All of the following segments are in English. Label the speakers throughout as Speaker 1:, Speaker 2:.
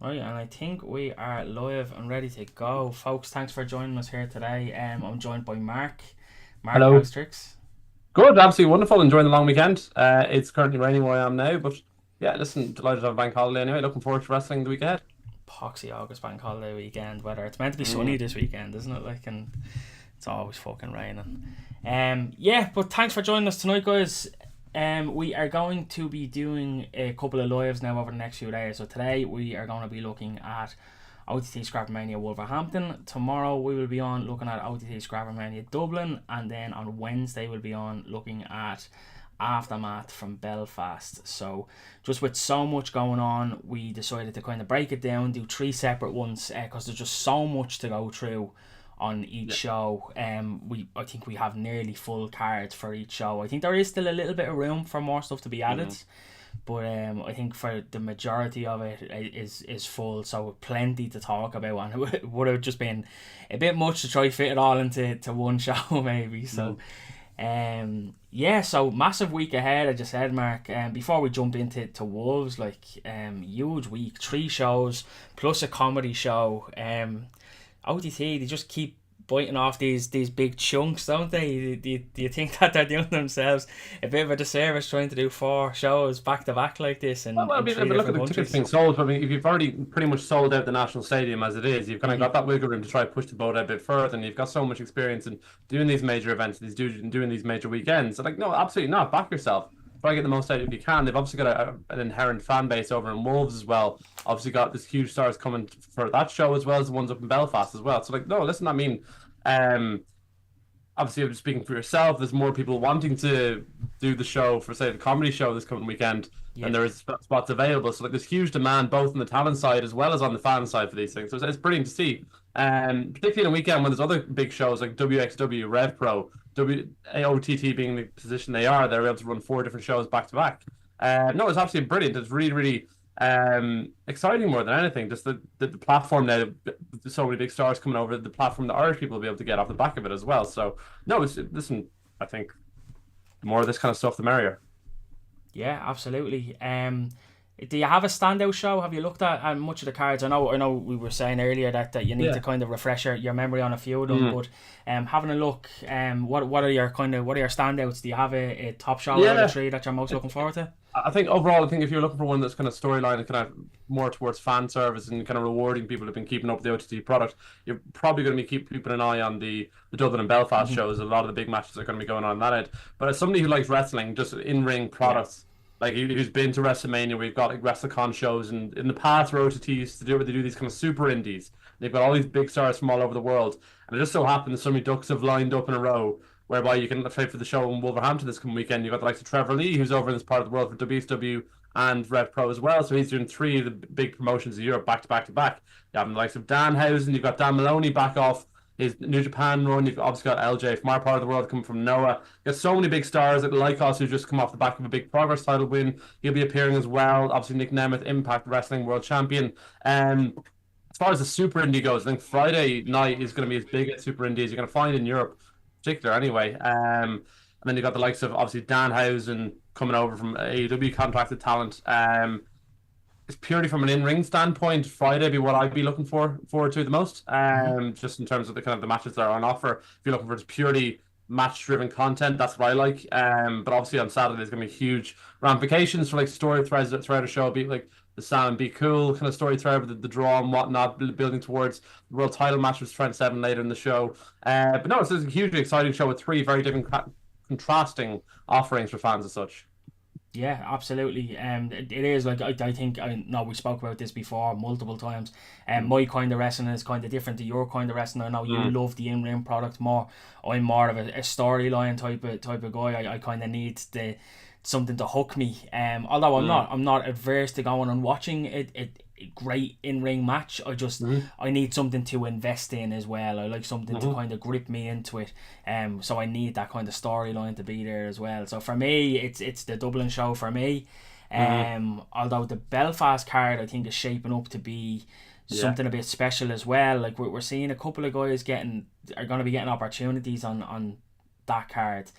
Speaker 1: Right, and I think we are live and ready to go. Folks, thanks for joining us here today. I'm joined by Mark. Mark,
Speaker 2: Hello.
Speaker 1: how's tricks?
Speaker 2: Good, absolutely wonderful. Enjoying the long weekend. It's currently raining where I am now, but yeah, listen, delighted to have a bank holiday anyway. Looking forward to wrestling the week ahead.
Speaker 1: Poxy August Bank Holiday weekend weather. It's meant to be sunny
Speaker 2: Mm.
Speaker 1: this weekend, isn't it? Like, and it's always fucking raining. Yeah, but thanks for joining us tonight, guys. We are going to be doing a couple of lives now over the next few days. So today we are going to be looking at OTT Scrappermania Wolverhampton. Tomorrow we will be on looking at OTT Scrappermania Dublin, and then on Wednesday we'll be on looking at Aftermath from Belfast. So just with so much going on, we decided to kind of break it down, do three separate ones, because there's just so much to go through on each
Speaker 2: Yeah.
Speaker 1: show. I think we have nearly full cards for each show. I think there is still a little bit of room for more stuff to be added,
Speaker 2: Mm.
Speaker 1: but I think for the majority of it is full, so plenty to talk about, and it would have just been a bit much to try fit it all into one show maybe. So
Speaker 2: Mm.
Speaker 1: yeah, so massive week ahead. I just said, Mark. Before we jump into Wolves, like huge week, three shows plus a comedy show. OTT, they just keep biting off these big chunks, don't they? Do you think that they're doing themselves a bit of a disservice trying to do four shows back to back like this
Speaker 2: Well, I
Speaker 1: in
Speaker 2: mean,
Speaker 1: three
Speaker 2: if you look at
Speaker 1: different
Speaker 2: the tickets
Speaker 1: countries?
Speaker 2: being sold, I mean, if you've already pretty much sold out the National Stadium as it is, you've kind of
Speaker 1: Mm-hmm.
Speaker 2: got that wiggle room to try to push the boat a bit further, and you've got so much experience in doing these major events, doing these major weekends. So, like, no, absolutely not. Back yourself. Try to get the most out if you can. They've obviously got an inherent fan base over in Wolves as well. Obviously, got this huge stars coming for that show as well as the ones up in Belfast as well. So, like, no, listen, I mean, um, obviously, I'm speaking for yourself. There's more people wanting to do the show for, say, the comedy show this coming weekend than
Speaker 1: Yeah,
Speaker 2: there is spots available. So, like, there's huge demand both on the talent side as well as on the fan side for these things. So, it's brilliant to see. Particularly in a weekend when there's other big shows like WXW, Rev Pro, AOTT being the position they are, they're able to run four different shows back to back. No, it's absolutely brilliant. It's really, really exciting more than anything. Just the platform now, so many big stars coming over, the platform that Irish people will be able to get off the back of it as well. So no, listen, I think the more of this kind of stuff, the merrier.
Speaker 1: yeah, absolutely. Do you have a standout show? Have you looked at much of the cards? I know. We were saying earlier that you need to
Speaker 2: Yeah.
Speaker 1: kind of refresh your memory on a few of them.
Speaker 2: Mm.
Speaker 1: But having a look, what are your standouts? Do you have a top show out of the
Speaker 2: Yeah.
Speaker 1: three that you're most looking forward to?
Speaker 2: I think overall, I think if you're looking for one that's kind of storyline and kind of more towards fan service and kind of rewarding people who've been keeping up with the OTT product, you're probably going to be keeping an eye on the Dublin and Belfast
Speaker 1: Mm-hmm.
Speaker 2: shows. A lot of the big matches are going to be going on that end. But as somebody who likes wrestling, just in ring
Speaker 1: Yeah.
Speaker 2: products, like who's been to WrestleMania, we've got like WrestleCon shows, and in the past, where OTT used to do where they do these kind of super indies. They've got all these big stars from all over the world, and it just so happens so many ducks have lined up in a row whereby you can play for the show in Wolverhampton this coming weekend. You've got the likes of Trevor Lee, who's over in this part of the world for WCW and Rev Pro as well. So he's doing three of the big promotions of Europe back to back to back. You have the likes of Danhausen, you've got Dan Maloney back off his New Japan run. You've obviously got LJ from our part of the world coming from Noah. You've got so many big stars like Lykos who just come off the back of a big Progress title win. He'll be appearing as well. Obviously, Nick Nemeth, Impact Wrestling World Champion. As far as the Super Indie goes, I think Friday night is going to be as big as Super Indie as you're going to find in Europe, in particular anyway. And then you've got the likes of obviously Danhausen coming over from AEW contracted talent. It's purely from an in-ring standpoint. Friday be what I'd be looking forward to the most.
Speaker 1: Mm-hmm.
Speaker 2: Just in terms of the kind of the matches that are on offer. If you're looking for just purely match-driven content, that's what I like. But obviously on Saturday there's going to be huge ramifications for like story threads that throughout the show. Be like the Sam Be Cool kind of story thread with the draw and whatnot, building towards the world title match with Trent Seven later in the show. But no, it's a hugely exciting show with three very different contrasting offerings for fans as such.
Speaker 1: Yeah, absolutely. It is like I think I know we spoke about this before multiple times. My kind of wrestling is kind of different to your kind of wrestling. I know you
Speaker 2: Mm.
Speaker 1: love the in ring product more. I'm more of a storyline type of guy. I kind of need the something to hook me. Although
Speaker 2: Mm.
Speaker 1: I'm not adverse to going and watching a great in ring match.
Speaker 2: Mm.
Speaker 1: I need something to invest in as well. I like something to
Speaker 2: Mm.
Speaker 1: kind of grip me into it. So I need that kind of storyline to be there as well. So for me, it's the Dublin show for me.
Speaker 2: Mm.
Speaker 1: Although the Belfast card I think is shaping up to be
Speaker 2: Yeah.
Speaker 1: something a bit special as well. Like we're seeing a couple of guys are going to be getting opportunities on that card.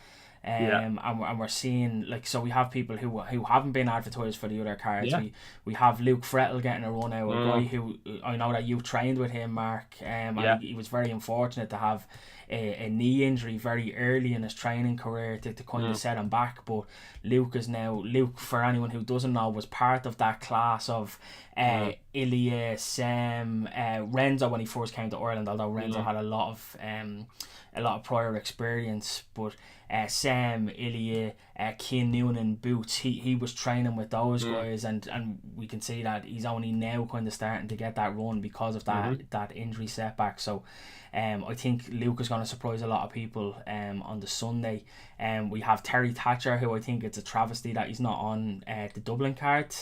Speaker 1: And we're seeing, like, so we have people who haven't been advertised for the other cards.
Speaker 2: Yeah.
Speaker 1: We have Luke Frettel getting a run out, a guy who I know that you trained with him, Mark, and he was very unfortunate to have a knee injury very early in his training career to kind of set him back. But Luke, for anyone who doesn't know, was part of that class of Ilya, Sam, Renzo when he first came to Ireland, although Renzo had a lot of prior experience. But Sam, Ilya, Keane Noonan, Boots, he was training with those guys, and we can see that he's only now kind of starting to get that run because of that injury setback. So I think Luke is going to surprise a lot of people on the Sunday. We have Terry Thatcher, who I think it's a travesty that he's not on the Dublin card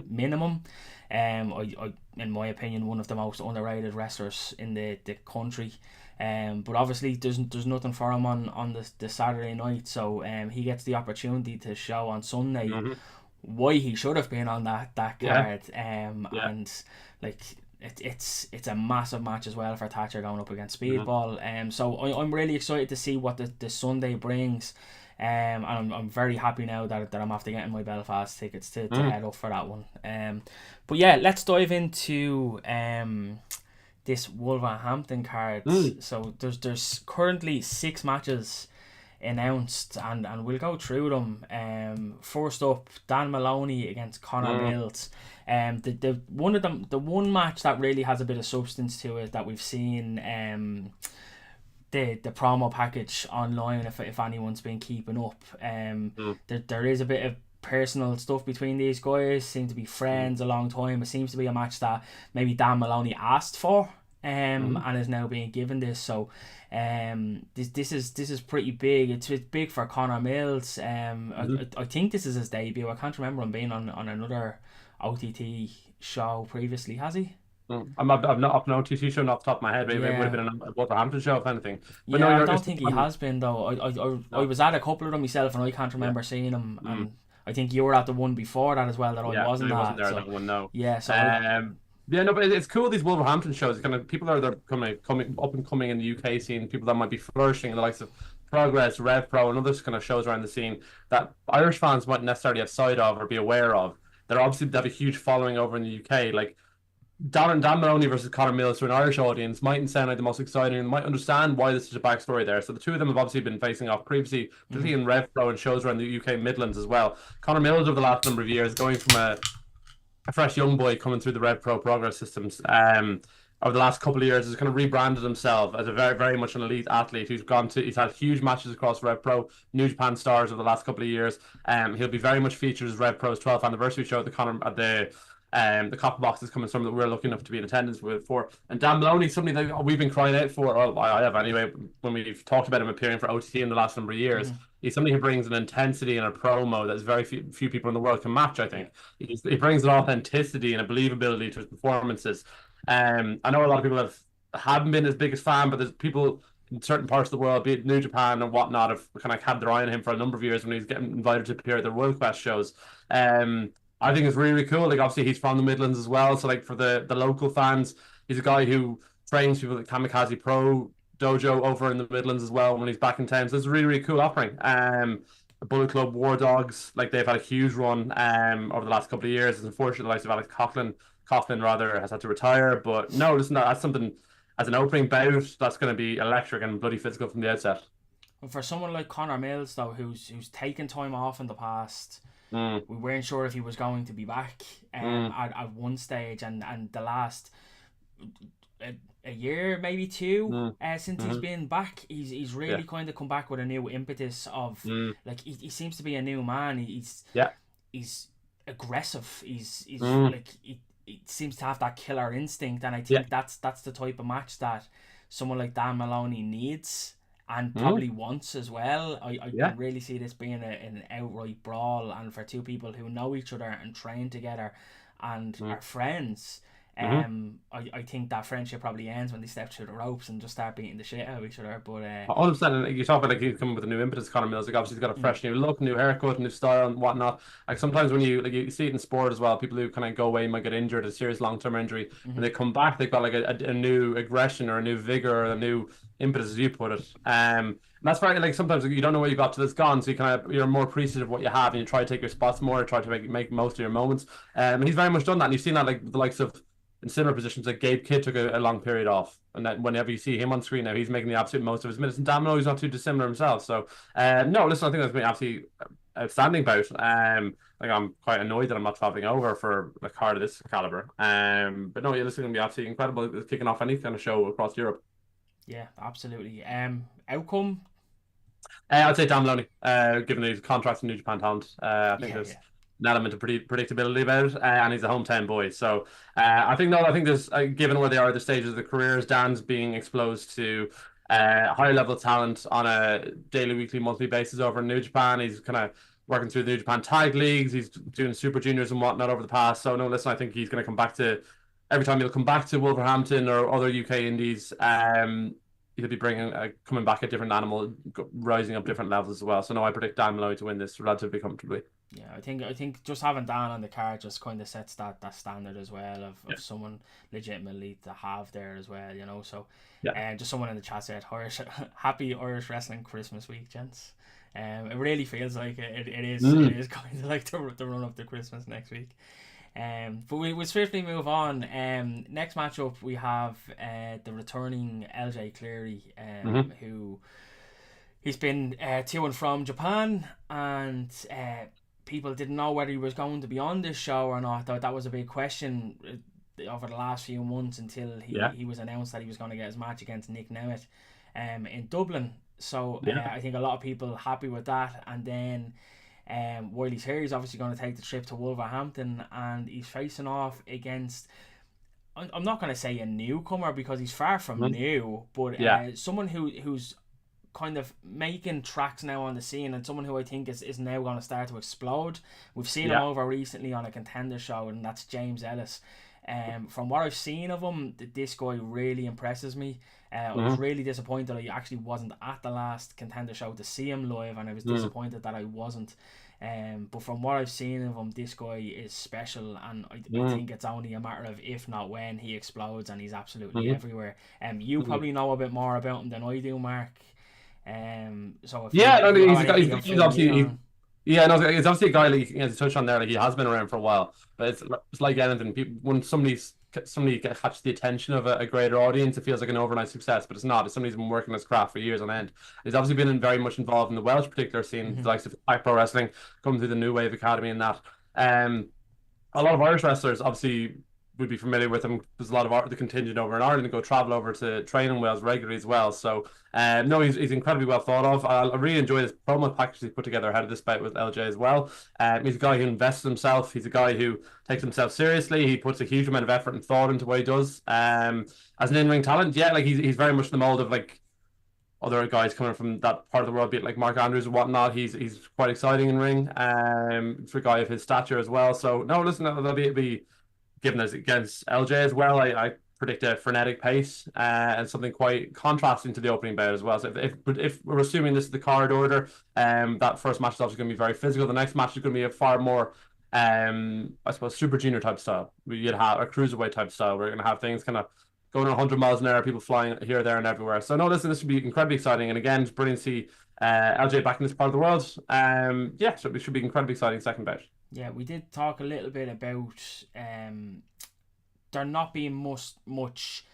Speaker 1: minimum. I in my opinion, one of the most underrated wrestlers in the country. But obviously there's nothing for him on the Saturday night, so he gets the opportunity to show on Sunday why he should have been on that card. And like it's a massive match as well for Thatcher going up against Speedball. So I'm really excited to see what the Sunday brings. And I'm very happy now that I'm after getting my Belfast tickets to head up for that one. But yeah, let's dive into this Wolverhampton card. So there's currently 6 matches announced, and we'll go through them. First up, Dan Maloney against Connor Mills. The one match that really has a bit of substance to it that we've seen the promo package online, if anyone's been keeping up, there is a bit of personal stuff between these guys. Seem to be friends a long time. It seems to be a match that maybe Dan Maloney asked for and is now being given this. So this is pretty big. It's big for Connor Mills. I think this is his debut. I can't remember him being on another OTT show previously, has he?
Speaker 2: I've not an OTT show off the top of my head. Maybe it would have been a Wolverhampton show, if anything. But
Speaker 1: I don't think he has been, though. I was at a couple of them myself, and I can't remember seeing him. And I think you were at the one before that as well that I wasn't at.
Speaker 2: There, that one, no.
Speaker 1: Yeah, so
Speaker 2: but it's cool, these Wolverhampton shows. Kind of people they're coming up and coming in the UK scene, people that might be flourishing in the likes of Progress, Rev Pro, and other kind of shows around the scene that Irish fans mightn't necessarily have sight of or be aware of. They have a huge following over in the UK. Like Dan Maloney versus Connor Mills to an Irish audience mightn't sound like the most exciting, and might understand why there's such a backstory there. So the two of them have obviously been facing off previously, particularly in Rev Pro and shows around the UK Midlands as well. Connor Mills over the last number of years, going from a fresh young boy coming through the Rev Pro Progress systems, over the last couple of years has kind of rebranded himself as a very, very much an elite athlete he's had huge matches across Rev Pro, New Japan stars over the last couple of years. He'll be very much featured as Rev Pro's 12th anniversary show at the Copper Box is coming, something that we're lucky enough to be in attendance for. And Dan Maloney, somebody that we've been crying out for, or I have anyway, when we've talked about him appearing for OTT in the last number of years. He's somebody who brings an intensity and a promo that very few people in the world can match, I think. He brings an authenticity and a believability to his performances. I know a lot of people haven't been his biggest fan, but there's people in certain parts of the world, be it New Japan and whatnot, have kind of had their eye on him for a number of years when he's getting invited to appear at the World Quest shows. I think it's really, really cool. Like, obviously he's from the Midlands as well, so like for the local fans, he's a guy who trains people at Kamikaze Pro Dojo over in the Midlands as well when he's back in town. So it's a really, really cool offering. The Bullet Club War Dogs, like, they've had a huge run over the last couple of years. It's unfortunate the likes of Alex Coughlin rather has had to retire, but no, listen, that's something as an opening bout that's going to be electric and bloody physical from the outset.
Speaker 1: For someone like Connor Mills, though, who's taken time off in the past. We weren't sure if he was going to be back at one stage, and the last a year, maybe 2, since he's been back, he's really kind of come back with a new impetus of like he seems to be a new man. He's aggressive. He's like he seems to have that killer instinct, and I think that's the type of match that someone like Dan Maloney needs. And probably wants as well. I can really see this being an outright brawl, and for two people who know each other and train together and are friends, I think that friendship probably ends when they step through the ropes and just start beating the shit out of each other. But
Speaker 2: 100%. And you talk about like he's coming with a new impetus, Conor Mills. Like obviously he's got a fresh new look, new haircut, new style, and whatnot. Like sometimes when you see it in sport as well, people who kind of go away might get injured, a serious long-term injury, and they come back, they've got like a new aggression or a new vigor or a new impetus, as you put it. And that's why like sometimes you don't know what you got till it's gone, so you're more appreciative of what you have, and you try to take your spots more, try to make most of your moments. And he's very much done that, and you've seen that like the likes of. In similar positions, like Gabe Kidd took a long period off, and then whenever you see him on screen now, he's making the absolute most of his minutes. And Damo, he's not too dissimilar himself. So, no, listen, I think that's been absolutely outstanding bout. Like I'm quite annoyed that I'm not traveling over for a card of this caliber. But no, yeah, this is going to be absolutely incredible. It's kicking off any kind of show across Europe.
Speaker 1: Yeah, absolutely. Outcome.
Speaker 2: I'd say Dan Maloney, given his contract in New Japan talent. I think there's. An element of predictability about it, and he's a hometown boy. So I think there's given where they are at the stages of the careers, Dan's being exposed to higher level talent on a daily, weekly, monthly basis over in New Japan. He's kind of working through the New Japan tag leagues. He's doing super juniors and whatnot over the past. So no, listen, I think he's going to come back to every time he'll come back to Wolverhampton or other UK indies. He'll be coming back a different animal, rising up different levels as well. So no, I predict Dan Maloney to win this relatively comfortably.
Speaker 1: Yeah, I think just having Dan on the card just kind of sets that standard as well of someone legitimately to have there as well, you know. So, just someone in the chat said, "Happy Irish Wrestling Christmas Week, gents." It really feels like it is kind of like the run up to Christmas next week. But we will swiftly move on. Next matchup we have the returning LJ Cleary, who he's been to and from Japan, and people didn't know whether he was going to be on this show or not. That was a big question over the last few months until he was announced that he was going to get his match against Nick Nemeth in Dublin. So I think a lot of people happy with that. And then while he's here, he's obviously going to take the trip to Wolverhampton, and he's facing off against, I'm not going to say a newcomer because he's far from new, but someone who's kind of making tracks now on the scene, and someone who I think is now going to start to explode. We've seen him over recently on a Contender show, and that's James Ellis. From what I've seen of him, this guy really impresses me. I was really disappointed I actually wasn't at the last Contender show to see him live, and I was disappointed that I wasn't. But from what I've seen of him, this guy is special, and I think it's only a matter of if not when he explodes, and he's absolutely everywhere. You probably know a bit more about him than I do, Mark. So if
Speaker 2: he's obviously it's obviously a guy like you touched on there. Like he has been around for a while, but it's like anything. When somebody catches the attention of a greater audience, it feels like an overnight success, but it's not. It's somebody who's been working his craft for years on end. He's obviously been very much involved in the Welsh particular scene, the likes of Impact Pro Wrestling, coming through the New Wave Academy and that. A lot of Irish wrestlers obviously would be familiar with him. There's a lot of the contingent over in Ireland and go travel over to train in Wales regularly as well. So no, he's incredibly well thought of. I really enjoy this promo package he put together ahead of this bout with LJ as well. He's a guy who invests in himself. He's a guy who takes himself seriously. He puts a huge amount of effort and thought into what he does. As an in-ring talent, like he's very much the mold of like other guys coming from that part of the world, be it like Mark Andrews and whatnot. He's quite exciting in ring. For a guy of his stature as well. So no, listen, that'll be given as against LJ as well. I predict a frenetic pace and something quite contrasting to the opening bout as well. So if we're assuming this is the card order, that first match is obviously going to be very physical. The next match is going to be a far more, I suppose, super junior type style. You'd have a cruiserweight type style. We're going to have things kind of going 100 miles an hour, people flying here, there, and everywhere. So no, listen, this should be incredibly exciting. And again, it's brilliant to see LJ back in this part of the world. So it should be incredibly exciting second bout.
Speaker 1: Yeah, we did talk a little bit about there not being much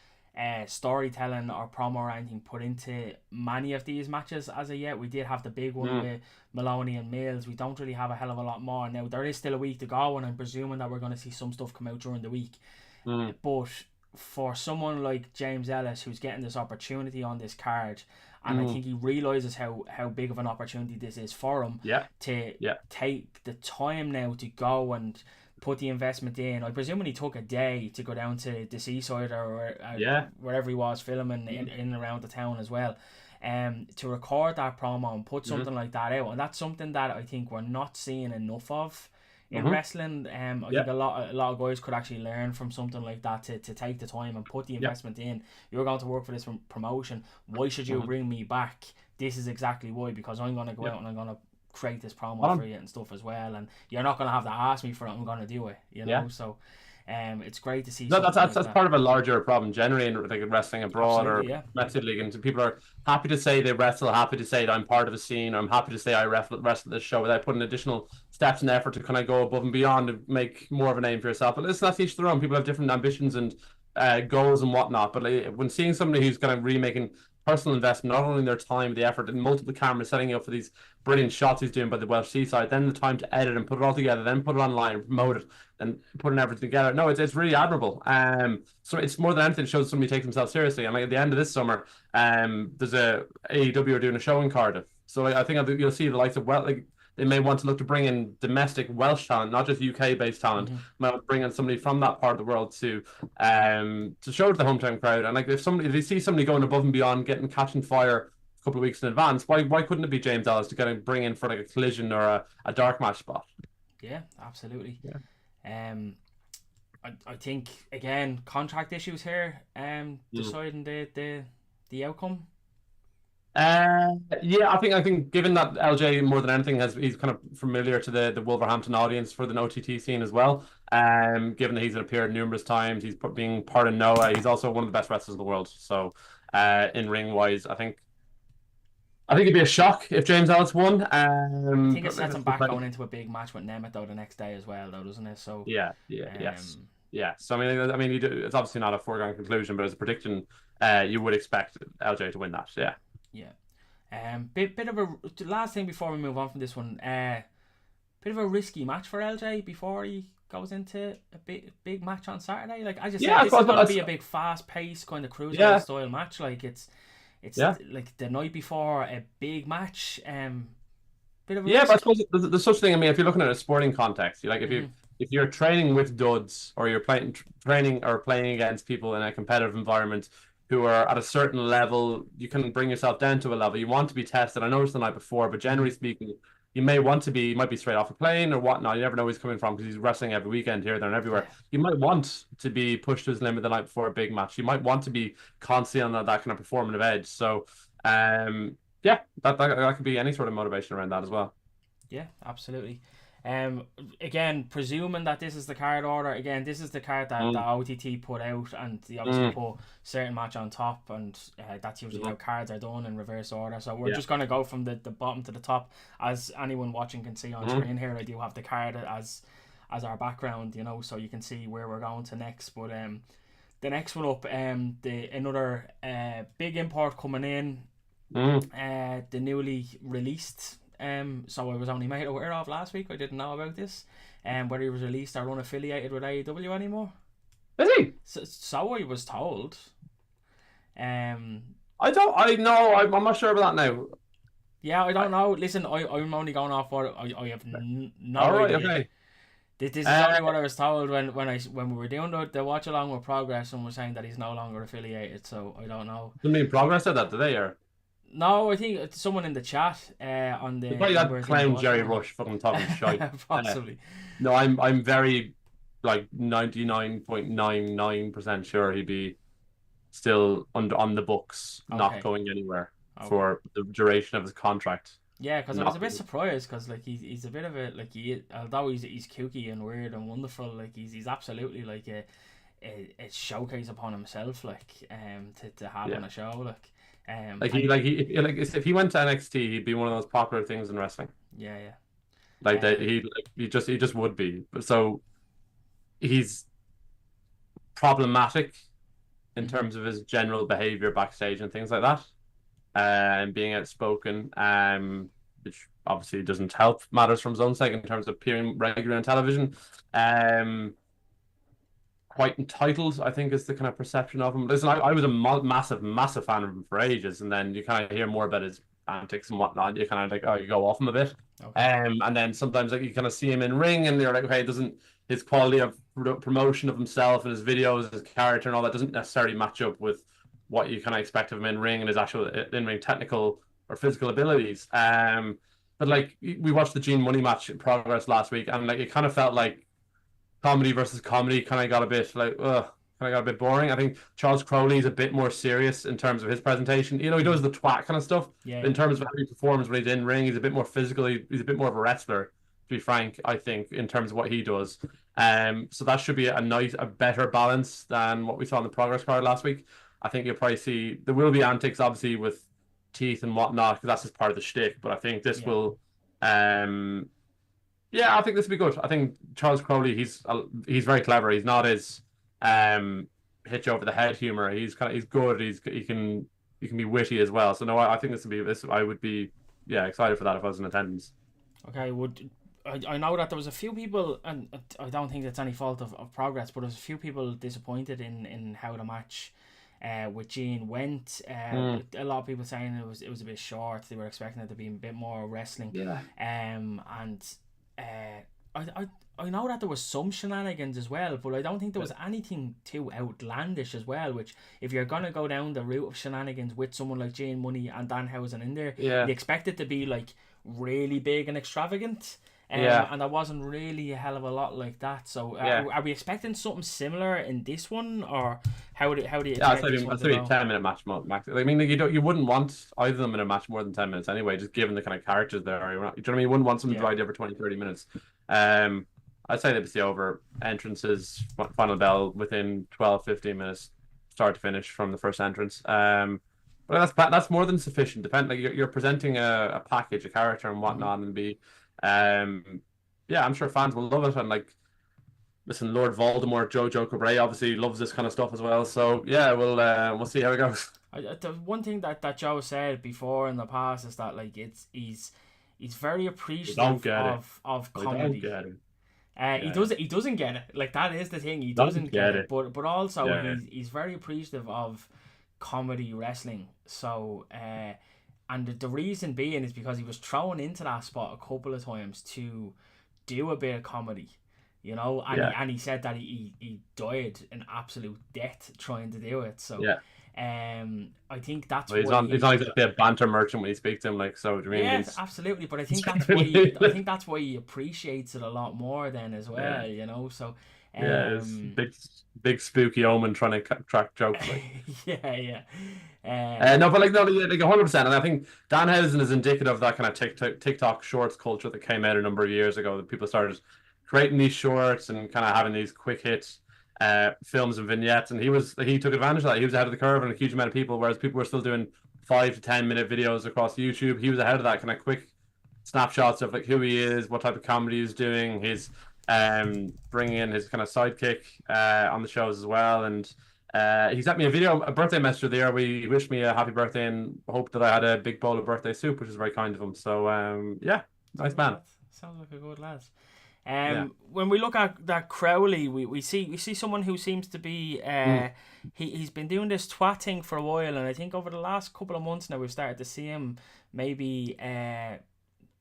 Speaker 1: storytelling or promo or anything put into many of these matches as of yet. We did have the big one with Maloney and Mills. We don't really have a hell of a lot more. Now, there is still a week to go, and I'm presuming that we're going to see some stuff come out during the week. But for someone like James Ellis, who's getting this opportunity on this card, and I think he realises how big of an opportunity this is for him to take the time now to go and put the investment in. I presume when he took a day to go down to the seaside or wherever he was filming in and around the town as well, to record that promo and put something like that out. And that's something that I think we're not seeing enough of in wrestling. I think a lot of guys could actually learn from something like that to take the time and put the investment in. You're going to work for this promotion. Why should you bring me back? This is exactly why, because I'm going to go out and I'm going to create this promo for you and stuff as well, and you're not going to have to ask me for it. I'm going to do it, you know. So it's great to see.
Speaker 2: That's part of a larger problem generally in like wrestling abroad.
Speaker 1: Absolutely,
Speaker 2: or Maxted league, and people are happy to say they wrestle, happy to say that I'm part of a scene, or I'm happy to say I wrestle this show without putting additional steps and effort to kind of go above and beyond to make more of a name for yourself. But listen, that's each their own. People have different ambitions and goals and whatnot. But like, when seeing somebody who's kind of really making personal investment, not only in their time, the effort, and multiple cameras setting up for these brilliant shots he's doing by the Welsh Seaside, then the time to edit and put it all together, then put it online, promote it, and putting everything together. No, it's really admirable. So it's more than anything, it shows somebody takes themselves seriously. And like at the end of this summer, there's a AEW are doing a show in Cardiff. So I think you'll see the likes of they may want to look to bring in domestic Welsh talent, not just UK-based talent. Might bring in somebody from that part of the world to show to the hometown crowd. And like if they see somebody going above and beyond, catching fire a couple of weeks in advance, why couldn't it be James Ellis to kind of bring in for like a collision or a dark match spot?
Speaker 1: Yeah, absolutely. Yeah. I think again contract issues here. Deciding the outcome.
Speaker 2: I think given that LJ more than anything he's kind of familiar to the Wolverhampton audience for the OTT scene as well. Given that he's appeared numerous times, he's being part of Noah. He's also one of the best wrestlers in the world. So, in ring wise, I think it'd be a shock if James Ellis won.
Speaker 1: I think it sets him back going into a big match with Nemeth though the next day as well, though, doesn't it? So
Speaker 2: yes. So I mean, it's obviously not a foregone conclusion, but as a prediction, you would expect LJ to win that. Yeah.
Speaker 1: Bit of a last thing before we move on from this one. Bit of a risky match for LJ before he goes into a big match on Saturday. Like I just said, this is going to be a big fast paced kind of cruiserweight style match. Like it's like the night before a big match. Bit of a risk.
Speaker 2: But I suppose there's such thing. I mean, if you're looking at a sporting context, if you're training with duds, or you're training or playing against people in a competitive environment who are at a certain level, you can bring yourself down to a level. You want to be tested. I know it's the night before, but generally speaking, you might be straight off a plane or whatnot. You never know where he's coming from because he's wrestling every weekend here, there, and everywhere. You might want to be pushed to his limit the night before a big match. You might want to be constantly on that kind of performative edge. So, that could be any sort of motivation around that as well.
Speaker 1: Yeah, absolutely. Again, presuming that this is the card order, again, this is the card that the OTT put out, and they obviously put certain match on top, and that's usually how cards are done in reverse order. So we're just going to go from the bottom to the top. As anyone watching can see on screen here, I do have the card as our background, so you can see where we're going to next. But the next one up, another big import coming in, the newly released. So I was only made aware of last week. I didn't know about this. Whether he was released or unaffiliated with AEW anymore.
Speaker 2: Is he?
Speaker 1: So I was told. I'm
Speaker 2: not sure about that now.
Speaker 1: Yeah, I don't know. Listen, I'm only going off what I have no idea.
Speaker 2: Okay.
Speaker 1: This is only what I was told when we were doing the watch along with Progress, and was saying that he's no longer affiliated. So I don't know.
Speaker 2: Didn't mean Progress said that today, or?
Speaker 1: No, I think it's someone in the chat on the.
Speaker 2: Probably that clown Jerry Rush fucking talking shite.
Speaker 1: Possibly.
Speaker 2: No, I'm very 99.99% sure he'd be still on the books, not going anywhere for the duration of his contract.
Speaker 1: Yeah, because I was a bit surprised because he's a bit of a although he's kooky and weird and wonderful, he's absolutely a showcase upon himself to have on a show if he went to NXT, he'd be one of those popular things in wrestling. Yeah.
Speaker 2: He just would be. So he's problematic in terms of his general behavior backstage and things like that, and being outspoken, which obviously doesn't help matters from his own sake in terms of appearing regularly on television. Quite entitled, I think, is the kind of perception of him. Listen, I was a massive fan of him for ages, and then you kind of hear more about his antics and whatnot. You kind of you go off him a bit, and then sometimes you kind of see him in ring, and you're like, okay, doesn't his quality of promotion of himself and his videos, his character, and all that doesn't necessarily match up with what you kind of expect of him in ring and his actual in ring technical or physical abilities. but like we watched the Gene Money match in Progress last week, and like it kind of felt like comedy versus comedy kind of got a bit like kind of got a bit boring. I think Charles Crowley is a bit more serious in terms of his presentation. You know, he does the twat kind of stuff.
Speaker 1: Yeah.
Speaker 2: In terms of how he performs when he's in ring, he's a bit more physical. He's a bit more of a wrestler, to be frank. I think in terms of what he does. So that should be a better balance than what we saw in the Progress card last week. I think you'll probably see there will be antics, obviously, with teeth and whatnot, because that's just part of the shtick. But I think this will. Yeah, I think this will be good. I think Charles Crowley, he's very clever. He's not as hit you over the head humor. He's good. He can be witty as well. So no, I think this. I would be excited for that if I was in attendance.
Speaker 1: Okay, I know that there was a few people, and I don't think it's any fault of Progress, but there was a few people disappointed in how the match with Gene went. A lot of people saying it was a bit short. They were expecting it to be a bit more wrestling.
Speaker 2: Yeah.
Speaker 1: I know that there was some shenanigans as well, but I don't think there was anything too outlandish as well. Which, if you're gonna go down the route of shenanigans with someone like Gene Money and Danhausen in there, you expect it to be like really big and extravagant. And there wasn't really a hell of a lot like that. So are we expecting something similar in this one, or how do you expect this one to go?
Speaker 2: 10-minute match max. I mean, you wouldn't want either of them in a match more than 10 minutes anyway, just given the kind of characters there. Do you know what I mean? You wouldn't want them to ride over 20-30 minutes. I'd say they'd see over entrances, final bell within 12-15 minutes, start to finish from the first entrance. But that's more than sufficient. Like you're presenting a package, a character, and whatnot, and be. I'm sure fans will love it, and like, listen, Lord Voldemort, Joe Cabray obviously loves this kind of stuff as well. So yeah, we'll see how it goes.
Speaker 1: The one thing that Joe said before in the past is that like he's very appreciative of comedy. He doesn't get it. Like, that is the thing. He doesn't get it. But also he's very appreciative of comedy wrestling. So and the reason being is because he was thrown into that spot a couple of times to do a bit of comedy, you know, and he said that he died an absolute death trying to do it. So I think that's
Speaker 2: he's not exactly a banter merchant when you speak to him, like, so do you mean?
Speaker 1: Yes, absolutely, but I think that's why he appreciates it a lot more then as well, you know. So
Speaker 2: it's big spooky omen trying to crack jokes, like. No, but like 100%, and I think Danhausen is indicative of that kind of TikTok shorts culture that came out a number of years ago. That people started creating these shorts and kind of having these quick hits films and vignettes, and he took advantage of that. He was ahead of the curve on a huge amount of people, whereas people were still doing 5 to 10 minute videos across YouTube. He was ahead of that, kind of quick snapshots of like who he is, what type of comedy he's doing, his bringing in his kind of sidekick on the shows as well. And he sent me a birthday message there where he wished me a happy birthday and hoped that I had a big bowl of birthday soup, which is very kind of him. So nice man.
Speaker 1: Sounds like a good lad. When we look at that Crowley, we see someone who seems to be he's been doing this twat thing for a while, and I think over the last couple of months now we've started to see him maybe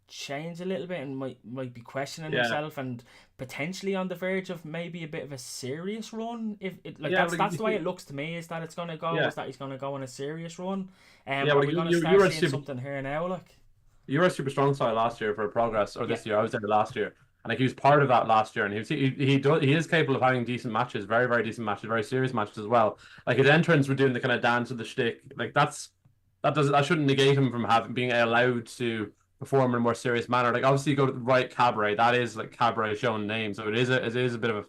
Speaker 1: change a little bit and might be questioning himself and potentially on the verge of maybe a bit of a serious run. That's the way it looks to me, is that it's gonna go is that he's gonna go on a serious run. Are we gonna start seeing something here now? Like,
Speaker 2: you were a super strong side last year for Progress, or this year. I was there last year. And like, he was part of that last year, and he is capable of having decent matches, very, very decent matches, very serious matches as well. Like, his entrance, we're doing the kind of dance of the shtick. Like, that shouldn't negate him from being allowed to perform in a more serious manner. Like, obviously you go to the right cabaret, that is like cabaret showing name, so it is a bit of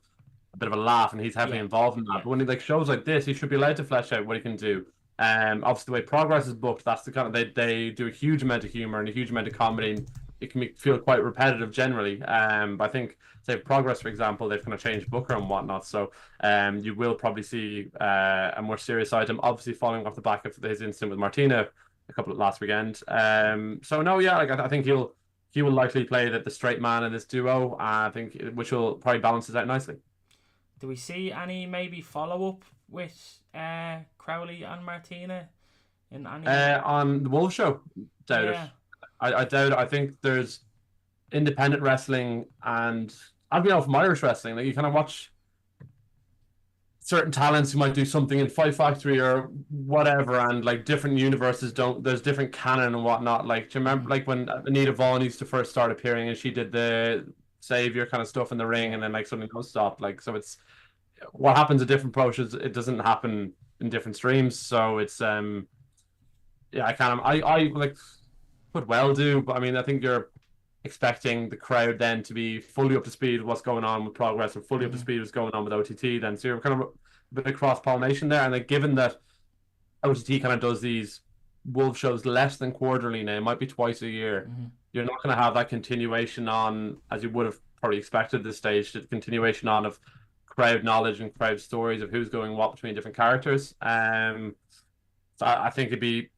Speaker 2: a laugh, and he's heavily involved in that. But when he like shows like this, he should be allowed to flesh out what he can do. Obviously the way Progress is booked, that's the kind of they do a huge amount of humor and a huge amount of comedy. And it can feel quite repetitive generally. But I think, say, Progress, for example, they've kind of changed Booker and whatnot. So you will probably see a more serious item, obviously following off the back of his incident with Martina last weekend. I think he will likely play the straight man in this duo. I think, which will probably balance it out nicely.
Speaker 1: Do we see any maybe follow up with Crowley and Martina in any
Speaker 2: on the Wolf show? Doubt it. I doubt it. I think there's independent wrestling, and I'd be off from Irish wrestling. Like, you kind of watch certain talents who might do something in Fight Factory or whatever, and like different universes don't. There's different canon and whatnot. Like, do you remember like when Anita Vaughn used to first start appearing and she did the savior kind of stuff in the ring, and then like something else stopped. Like, so it's what happens at different approaches. It doesn't happen in different streams. So it's yeah, I like could well do, but I mean, I think you're expecting the crowd then to be fully up to speed with what's going on with Progress and fully up to speed with what's going on with OTT then. So you're kind of a bit of cross-pollination there. And like, given that OTT kind of does these Wolf shows less than quarterly now, it might be twice a year, you're not going to have that continuation on, as you would have probably expected at this stage, the continuation on of crowd knowledge and crowd stories of who's going what between different characters. So I think it'd be,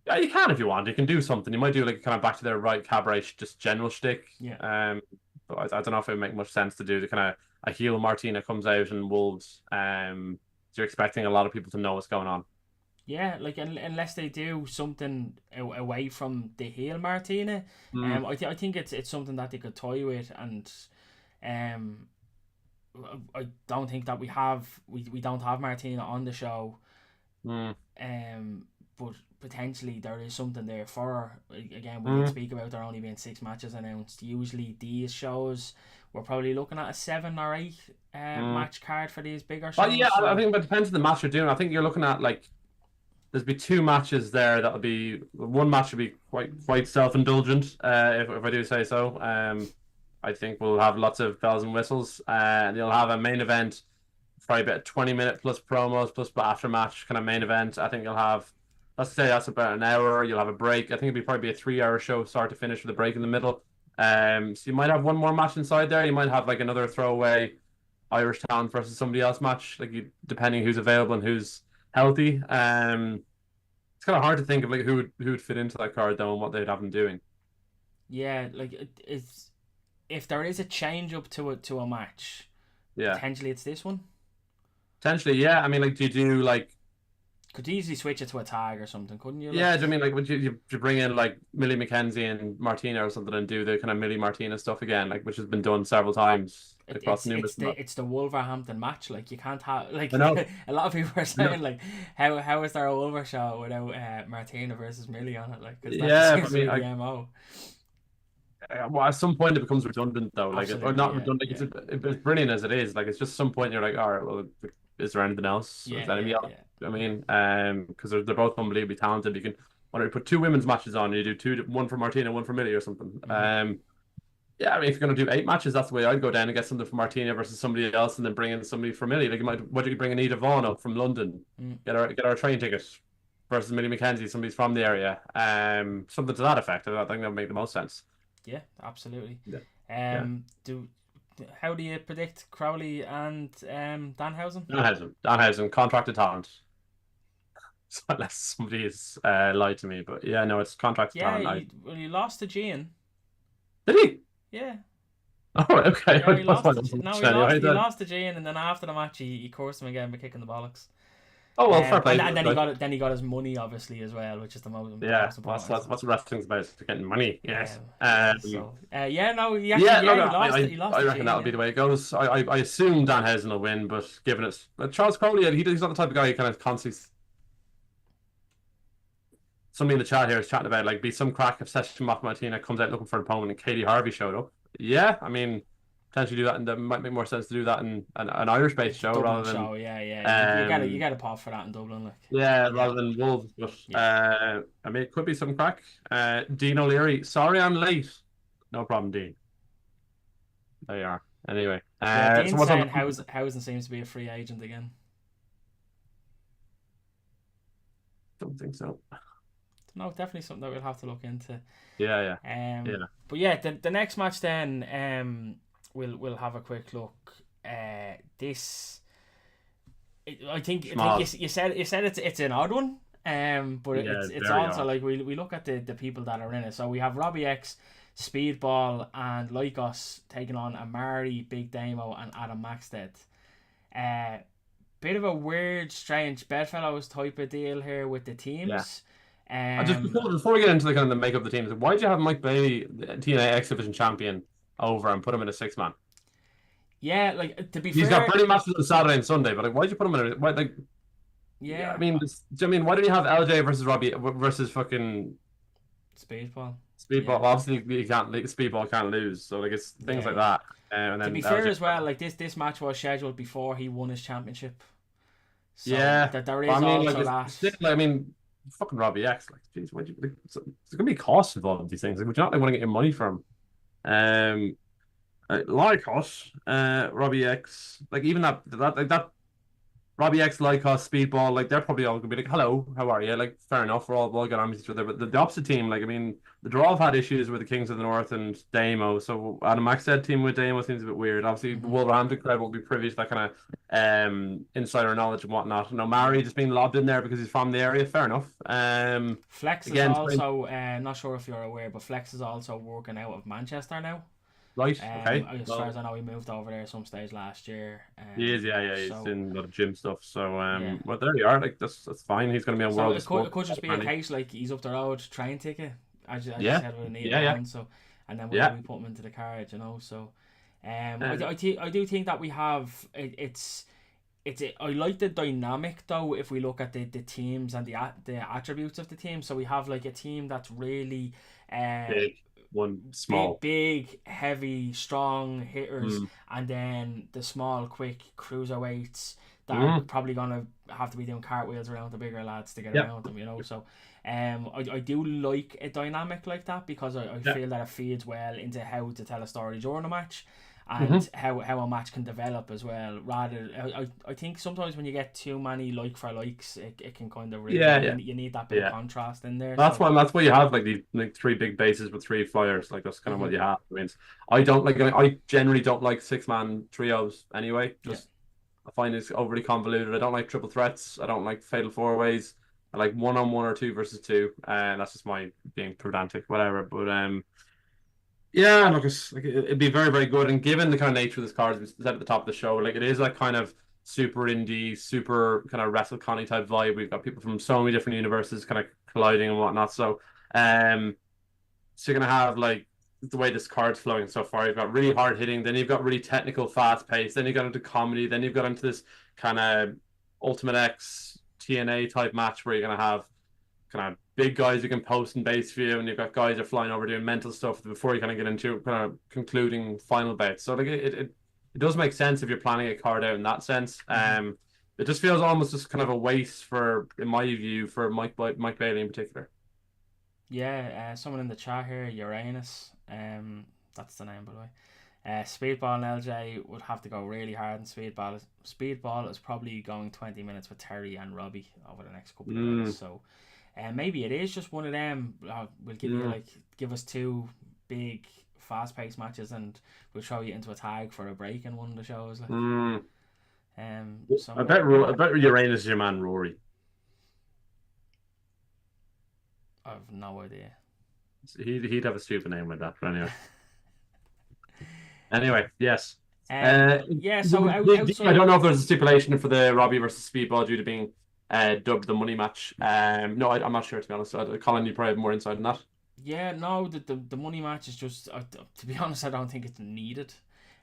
Speaker 2: yeah, you can if you want. You can do something. You might do like kind of back to their right cabaret, just general shtick.
Speaker 1: Yeah.
Speaker 2: But I don't know if it would make much sense to do the kind of a heel Martina comes out and Wolves. So you're expecting a lot of people to know what's going on.
Speaker 1: Yeah, like unless they do something away from the heel Martina, I think it's something that they could toy with, and I don't think that we don't have Martina on the show, but potentially there is something there for her. Again, we did speak about there only being 6 matches announced. Usually these shows, we're probably looking at a 7 or 8 match card for these bigger shows.
Speaker 2: Yeah, so I think it depends on the match you're doing. I think you're looking at like there's be 2 matches there that'll be, one match will be quite self-indulgent, if I do say so. I think we'll have lots of bells and whistles, and you'll have a main event, probably about 20-minute plus promos plus after match kind of main event. I think you'll have, let's say that's about an hour. You'll have a break. I think it'll probably be a 3-hour show, start to finish, with a break in the middle. So you might have one more match inside there. You might have like another throwaway Irish talent versus somebody else match, like depending who's available and who's healthy. It's kind of hard to think of like who would fit into that card though, and what they'd have them doing.
Speaker 1: Yeah, like it's, if there is a change up to a match, potentially it's this one.
Speaker 2: Potentially, yeah. I mean, like, do you do like?
Speaker 1: Could you easily switch it to a tag or something, couldn't you?
Speaker 2: Yeah, do you mean like would you bring in like Millie McKenzie and Martina or something and do the kind of Millie Martina stuff again, like which has been done several times across numerous.
Speaker 1: It's the Wolverhampton match. Like you can't have like a lot of people are saying like how is there a Wolver show without Martina versus Millie on it? Like
Speaker 2: I mean,
Speaker 1: the MO.
Speaker 2: Well, at some point it becomes redundant though, like or not redundant.
Speaker 1: Yeah.
Speaker 2: It's brilliant as it is. Like it's just some point you're like, all right, well, is there anything else?
Speaker 1: Yeah,
Speaker 2: I mean, because they're both unbelievably talented. You can, why don't you put 2 women's matches on? You do one for Martina, one for Millie, or something. Yeah, I mean, if you're going to do 8 matches, that's the way I'd go down and get something for Martina versus somebody else, and then bring in somebody for Millie. Like you could bring Anita Vaughn up from London, get her a train ticket versus Millie McKenzie, somebody's from the area. Something to that effect. I think that would make the most sense.
Speaker 1: Yeah, absolutely.
Speaker 2: Yeah.
Speaker 1: How do you predict Crowley and Danhausen?
Speaker 2: Danhausen, contracted talent. So unless somebody has lied to me, but yeah, no, it's contracted talent.
Speaker 1: He lost to Gian.
Speaker 2: Did he?
Speaker 1: Yeah.
Speaker 2: Oh, okay.
Speaker 1: Yeah, he lost to Gian, and then after the match, he cursed him again by kicking the bollocks.
Speaker 2: Oh well, fair play.
Speaker 1: And then he got his money obviously as well, which is the most important.
Speaker 2: Yeah, what's wrestling's about? Getting money. Yes.
Speaker 1: I
Speaker 2: reckon that'll be the way it goes. I assume Danhausen will win, but given it's Charles Crowley, he's not the type of guy who kind of constantly. Somebody in the chat here is chatting about like be some crack if Session Mock Martina comes out looking for an opponent and Katie Harvey showed up. Yeah, I mean. Potentially do that, and it might make more sense to do that in an Irish-based show
Speaker 1: Dublin
Speaker 2: rather than
Speaker 1: show. You got to pop for that in Dublin, like.
Speaker 2: Yeah, rather than Wolves. But I mean, it could be some crack. Dean O'Leary, sorry I'm late. No problem, Dean. There you are. Anyway,
Speaker 1: Dean's saying Housen seems to be a free agent again.
Speaker 2: Don't think so.
Speaker 1: No, definitely something that we'll have to look into.
Speaker 2: Yeah.
Speaker 1: But yeah, the next match then. We'll have a quick look. I think you said it's an odd one. But it's also odd. Like we look at the people that are in it. So we have Robbie X, Speedball, and Lykos taking on Omari, Big Damo, and Adam Maxted. Bit of a weird, strange bedfellows type of deal here with the teams.
Speaker 2: Yeah. Just before we get into the kind of the make of the teams, why did you have Mike Bailey, the TNA X Division champion, over and put him in a 6-man?
Speaker 1: Yeah, like to be
Speaker 2: He's
Speaker 1: fair,
Speaker 2: got brilliant matches on Saturday and Sunday, but like, why'd you put him in? Why, like, yeah,
Speaker 1: yeah,
Speaker 2: I mean, I mean, why did you have LJ versus Robbie versus fucking
Speaker 1: Speedball.
Speaker 2: Speedball?
Speaker 1: Yeah,
Speaker 2: Well, obviously, you can't. Like, Speedball can't lose, so like it's things
Speaker 1: yeah,
Speaker 2: like
Speaker 1: yeah.
Speaker 2: that. And
Speaker 1: To
Speaker 2: then
Speaker 1: be fair
Speaker 2: LJ.
Speaker 1: as well, like this match was scheduled before he won his championship, so
Speaker 2: Yeah,
Speaker 1: that there
Speaker 2: I
Speaker 1: is
Speaker 2: mean, like,
Speaker 1: also
Speaker 2: it's
Speaker 1: that.
Speaker 2: still, like, I mean, fucking Robbie X, like, geez, why'd you? Like, there's gonna be costs involved with these things. Like, would you not like, want to get your money from? Um, Lykos, Robbie X, like even that Robbie X, Lykos, Speedball, like they're probably all gonna be like, "Hello, how are you?" Like, fair enough, we're all good on with each other. But the opposite team, like, I mean, the draw have had issues with the Kings of the North and Damo. So, and a Maxted team with Damo seems a bit weird. Obviously, the
Speaker 1: Hmm.
Speaker 2: Wolverhampton crowd will be privy to that kind of insider knowledge and whatnot. And
Speaker 1: Yeah.
Speaker 2: Omari just being lobbed in there because he's from the area. Fair enough.
Speaker 1: Flex is
Speaker 2: Again,
Speaker 1: also not sure if you're aware, but Flex is also working out of Manchester now.
Speaker 2: right, okay.
Speaker 1: As far as I know, he moved over there some stage last year.
Speaker 2: He is, yeah. He's
Speaker 1: So
Speaker 2: in a lot of gym stuff. So,
Speaker 1: yeah.
Speaker 2: well, there you are. Like, that's fine. He's going to be on
Speaker 1: So
Speaker 2: World of Sport.
Speaker 1: it could just be a case like he's up the road, train ticket, as you
Speaker 2: Yeah,
Speaker 1: said, with a neat
Speaker 2: yeah.
Speaker 1: round. So, and then
Speaker 2: Yeah.
Speaker 1: we put him into the card, you know. So,
Speaker 2: Uh,
Speaker 1: I do think that we have I like the dynamic though. If we look at the teams and the attributes of the team, so we have like a team that's really
Speaker 2: big, one small.
Speaker 1: big, heavy, strong hitters,
Speaker 2: Mm.
Speaker 1: and then the small, quick cruiserweights that are
Speaker 2: Mm.
Speaker 1: probably gonna have to be doing cartwheels around the bigger lads to get
Speaker 2: Yep.
Speaker 1: around them, you know. So, I do like a dynamic like that because I
Speaker 2: Yep.
Speaker 1: feel that it feeds well into how to tell a story during a match. And
Speaker 2: Mm-hmm.
Speaker 1: how a match can develop as well. I think sometimes when you get too many like for likes, it can kind of really you need that bit of contrast in there.
Speaker 2: That's
Speaker 1: So.
Speaker 2: why you have like these like three big bases with three flyers. Like that's kind of what you have. I mean, I don't like. I generally don't like 6-man trios anyway. Just I find it's overly convoluted. I don't like triple threats. I don't like fatal four ways. I like 1-on-1 or 2 versus 2, and that's just my being pedantic, whatever. But yeah, look, it'd be very, very good. And given the kind of nature of this card, as we said at the top of the show, like it is like kind of super indie, super kind of Wrestle Connie type vibe. We've got people from so many different universes kind of colliding and whatnot. So you're gonna have like the way this card's flowing so far. You've got really hard hitting, then you've got really technical, fast paced, then you got into comedy, then you've got into this kind of Ultimate X TNA type match where you're gonna have kind of big guys who can post and base for you, and you've got guys that are flying over doing mental stuff before you kind of get into kind of concluding final bets. So like it does make sense if you're planning a card out in that sense. It just feels almost just kind of a waste for, in my view, for Mike Bailey in particular.
Speaker 1: Yeah, someone in the chat here, Uranus, that's the name by the way. Speedball and LJ would have to go really hard in Speedball. Speedball is probably going 20 minutes with Terry and Robbie over the next couple of days. So maybe it is just one of them. We'll give you give us 2 big fast paced matches and we'll throw you into a tag for a break in one of the shows. Like. So
Speaker 2: I bet Uranus is your man Rory.
Speaker 1: I've no idea.
Speaker 2: He'd have a stupid name like that, but anyway. Anyway, yes.
Speaker 1: Yeah, so
Speaker 2: I don't know if there's a stipulation for the Robbie versus Speedball due to being dubbed the money match. No, I'm not sure, to be honest. Colin, you probably have more insight on that.
Speaker 1: Yeah, no, the money match is just, to be honest, I don't think it's needed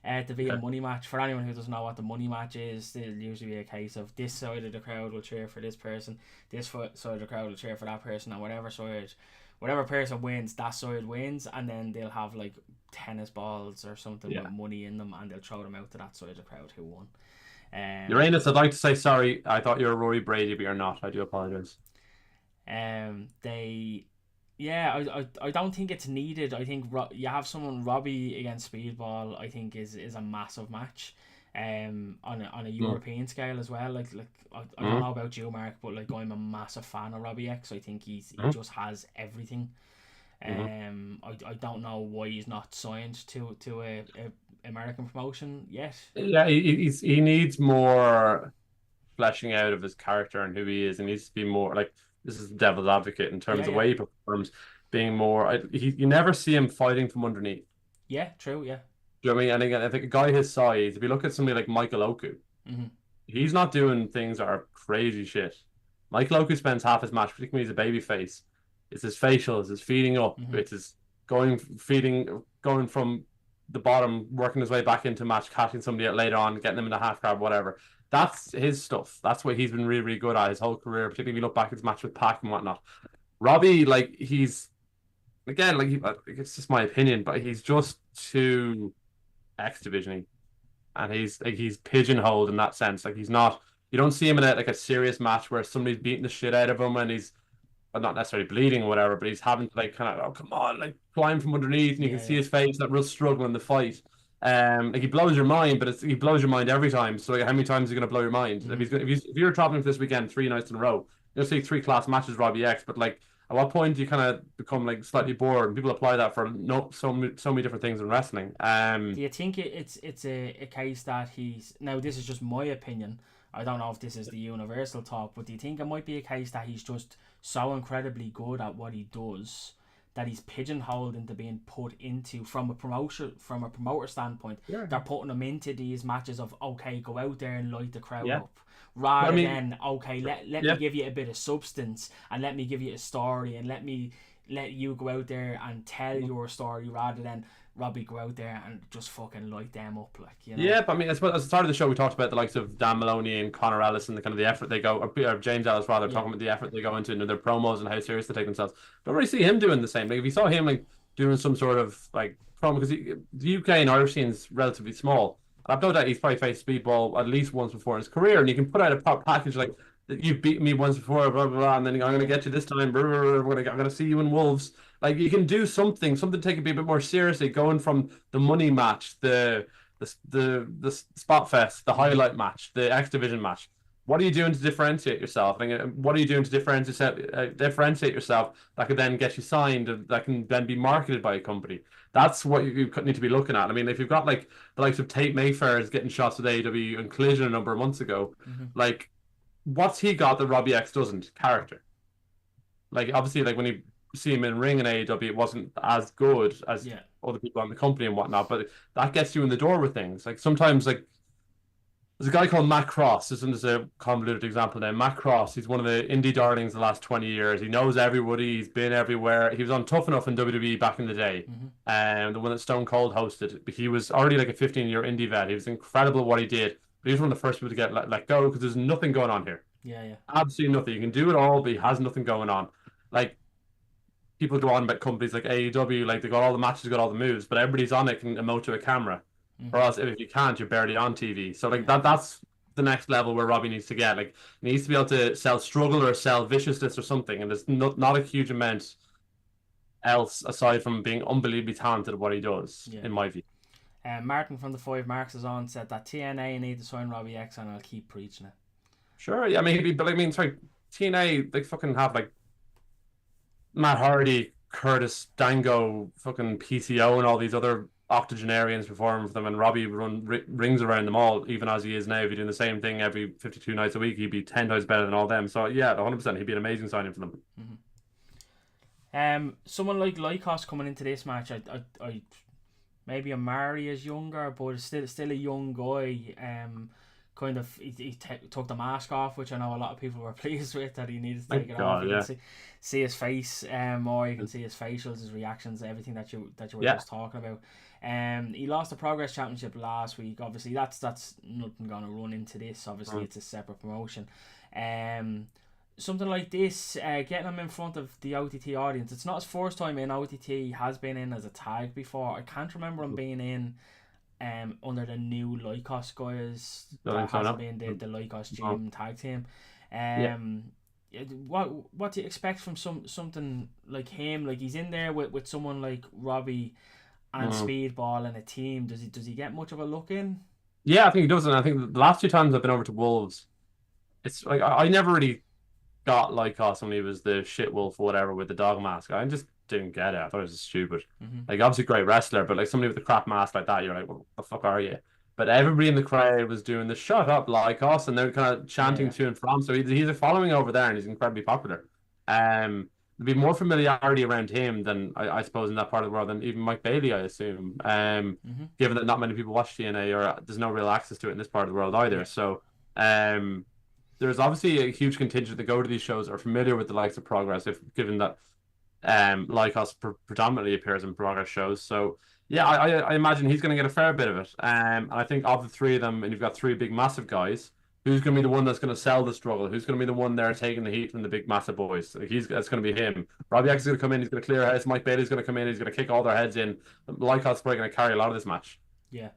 Speaker 1: to be a money match. For anyone who doesn't know what the money match is, it'll usually be a case of this side of the crowd will cheer for this person, this side of the crowd will cheer for that person, and whatever person wins, that side wins, and then they'll have like tennis balls or something with money in them, and they'll throw them out to that side of the crowd who won.
Speaker 2: Uranus, I'd like to say sorry. I thought you were Rory Brady, but you're not. I do apologize.
Speaker 1: I don't think it's needed. I think you have someone Robbie against Speedball. I think is a massive match. On a European scale as well. Like I don't know about you, Mark, but like I'm a massive fan of Robbie X. I think he just has everything. I don't know why he's not signed to a American promotion yet.
Speaker 2: Yeah, he needs more fleshing out of his character and who he is. He needs to be more like, this is the devil's advocate in terms of the way he performs, being more. You never see him fighting from underneath.
Speaker 1: Yeah, true. Yeah.
Speaker 2: Do you know what I mean? And again, I think a guy his size, if you look at somebody like Michael Oku, he's not doing things that are crazy shit. Michael Oku spends half his match, particularly as a baby face. It's his facials, it's his feeding up, it's his going from the bottom, working his way back into match, catching somebody out later on, getting them in the half guard, whatever. That's his stuff. That's what he's been really, really good at his whole career, particularly if you look back at his match with Pac and whatnot. Robbie, like, he's, again, it's just my opinion, but he's just too X division-y. And he's pigeonholed in that sense. Like, he's not, you don't see him in a serious match where somebody's beating the shit out of him and he's, well, not necessarily bleeding or whatever, but he's having to, like, kind of, oh, come on, like, climb from underneath, and you can see his face, that real struggle in the fight. Like, he blows your mind, but he blows your mind every time. So, like, how many times is he going to blow your mind? If you're traveling for this weekend 3 nights in a row, you'll see 3 class matches, Robbie X, but, like, at what point do you kind of become, like, slightly bored? And people apply that for so many different things in wrestling.
Speaker 1: Do you think it's a case that he's, now this is just my opinion, I don't know if this is the universal talk, but do you think it might be a case that he's just so incredibly good at what he does that he's pigeonholed into being put into, from a promoter standpoint, they're putting him into these matches of, okay, go out there and light the crowd up, rather than, okay, let me give you a bit of substance, and let me give you a story, and let you go out there and tell your story, rather than Robbie go out there and just fucking light them up, like, you know.
Speaker 2: Yeah, but I mean, I suppose at the start of the show we talked about the likes of Dan Maloney and Connor Ellis and the kind of the effort they go, or James Ellis rather, talking about the effort they go into their promos and how serious they take themselves. Don't really see him doing the same. Like, if you saw him, like, doing some sort of, like, promo, because the UK and Irish scene is relatively small. And I've no doubt he's probably faced Speedball at least once before in his career, and you can put out a package like, you've beaten me once before, blah blah blah, and then I'm going to get you this time, blah, blah, blah, I'm going to see you in Wolves. Like, you can do something take it a bit more seriously, going from the money match, the spot fest, the highlight match, the X Division match. What are you doing to differentiate yourself? What are you doing to differentiate yourself that could then get you signed, and that can then be marketed by a company? That's what you need to be looking at. I mean, if you've got, like, the likes of Tate Mayfair is getting shots with AEW and Collision a number of months ago, like, what's he got that Robbie X doesn't? Character. Like, obviously, like, when you see him in ring in AEW, it wasn't as good as other people on the company and whatnot, but that gets you in the door with things. Like, sometimes, like, there's a guy called Matt Cross. This is a convoluted example now. Matt Cross, he's one of the indie darlings the last 20 years. He knows everybody. He's been everywhere. He was on Tough Enough in WWE back in the day, the one that Stone Cold hosted. But he was already like a 15-year indie vet. He was incredible at what he did. But he was one of the first people to get let go, because there's nothing going on here.
Speaker 1: Yeah.
Speaker 2: Absolutely nothing. You can do it all, but he has nothing going on. Like, people go on about companies like AEW, like, they got all the matches, got all the moves, but everybody's on it can emote to a camera. Or else, if you can't, you're barely on TV. So, like, that's the next level where Robbie needs to get. Like, he needs to be able to sell struggle or sell viciousness or something. And there's not a huge amount else aside from being unbelievably talented at what he does, in my view.
Speaker 1: Martin from the 5 Marks is on, said that TNA need to sign Robbie X, and I'll keep preaching it.
Speaker 2: Sure, yeah, maybe, but I mean, sorry, TNA, they fucking have, like, Matt Hardy, Curtis, Dango, fucking PCO, and all these other octogenarians performing for them, and Robbie would run rings around them all, even as he is now. If he's doing the same thing every 52 nights a week, he'd be 10 times better than all them. So yeah, 100%, he'd be an amazing signing for them.
Speaker 1: Someone like Lykos coming into this match, I maybe Omari is younger, but still a young guy. Kind of he took the mask off, which I know a lot of people were pleased with, that he needed to take it off. You can see his face more, you can see his facials, his reactions, everything that you were just talking about. He lost the Progress Championship last week. Obviously that's nothing gonna run into this. Obviously it's a separate promotion. Something like this, getting him in front of the OTT audience, it's not his first time in OTT. He has been in as a tag before. I can't remember him being in under the new Lykos guys. That hasn't been the Lykos Gym tag team. What do you expect from something like him? Like, he's in there with someone like Robbie and Speedball and a team. Does he get much of a look in?
Speaker 2: Yeah, I think he does. And I think the last 2 times I've been over to Wolves, it's like I never really got Lykos when he was the shit wolf or whatever with the dog mask. I just didn't get it. I thought it was stupid. Like, obviously great wrestler, but like somebody with a crap mask like that, you're like, what the fuck are you? But everybody in the crowd was doing the shut up Lykos, and they're kind of chanting to and from. So he's a following over there, and he's incredibly popular. There'd be more familiarity around him than I suppose in that part of the world than even Mike Bailey, I assume. Given that not many people watch TNA, or there's no real access to it in this part of the world either. So there's obviously a huge contingent that go to these shows are familiar with the likes of Progress, given that Lykos predominantly appears in progress shows. So yeah, I imagine he's going to get a fair bit of it. And I think of the three of them, and you've got three big massive guys. Who's going to be the one that's going to sell the struggle? Who's going to be the one there taking the heat from the big massive boys? Like that's going to be him. Robbie X is going to come in. He's going to clear heads. Mike Bailey's going to come in. He's going to kick all their heads in. Lykos is probably going to carry a lot of this match.
Speaker 1: Yeah.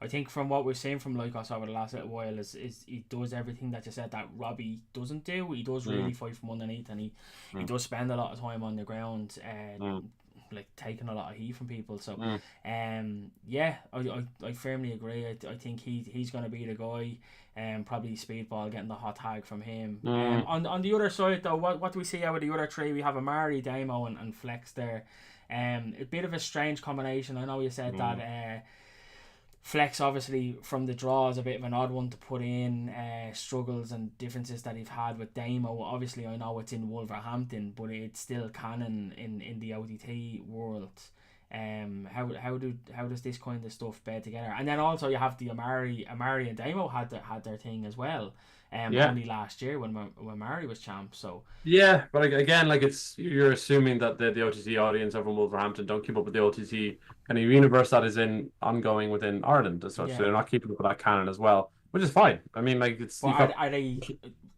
Speaker 1: I think from what we've seen from Lykos over the last little while is he does everything that you said that Robbie doesn't do. He does really fight from underneath, and he does spend a lot of time on the ground, like taking a lot of heat from people. So, yeah, I firmly agree. I think he's going to be the guy. Probably Speedball getting the hot tag from him. On the other side though, what do we see out of the other three? We have Omari, Damo, and Flex there. A bit of a strange combination. I know you said that. Flex obviously from the draw is a bit of an odd one to put in. Struggles and differences that he's had with Damo. Obviously I know it's in Wolverhampton, but it's still canon in the OTT world. How does this kind of stuff bed together? And then also you have the Omari and Damo had their thing as well. Only last year when Omari was champ. So
Speaker 2: yeah, but again, like you're assuming that the OTT audience over in Wolverhampton don't keep up with the OTT kind of universe that is ongoing within Ireland as such. Yeah. So they're not keeping up with that canon as well, which is fine. I mean, like it's.
Speaker 1: But are they?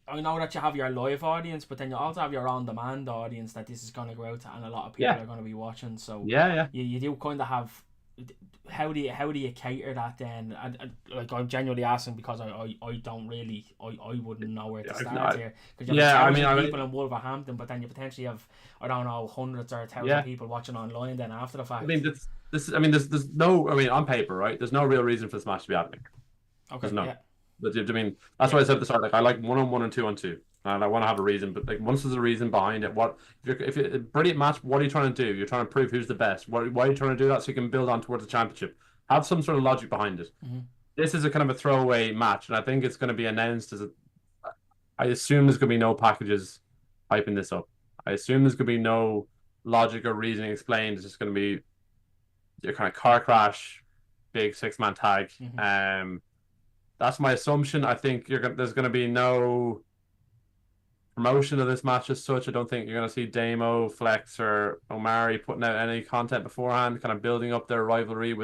Speaker 1: I know that you have your live audience, but then you also have your on-demand audience that this is going to go out to, and a lot of people are going to be watching. So you do kind of have. How do you cater that then? And like I'm genuinely asking because I don't really I wouldn't know where to start here, because you have people in Wolverhampton, but then you potentially have I don't know hundreds or thousands people watching online then after the fact.
Speaker 2: I mean there's no on paper, right? There's no real reason for this match to be happening.
Speaker 1: Okay.
Speaker 2: There's no. But I mean that's why I said at the start, like I like 1-on-1 and 2-on-2. And I want to have a reason, but like once there's a reason behind it, if it's a brilliant match, what are you trying to do? You're trying to prove who's the best. Why are you trying to do that so you can build on towards the championship? Have some sort of logic behind it. This is a kind of a throwaway match, and I think it's going to be announced as I assume there's going to be no packages hyping this up. I assume there's going to be no logic or reasoning explained. It's just going to be your kind of car crash, big 6-man tag. That's my assumption. I think there's going to be no promotion of this match as such. I don't think you're going to see Damo, Flex, or Omari putting out any content beforehand, kind of building up their rivalry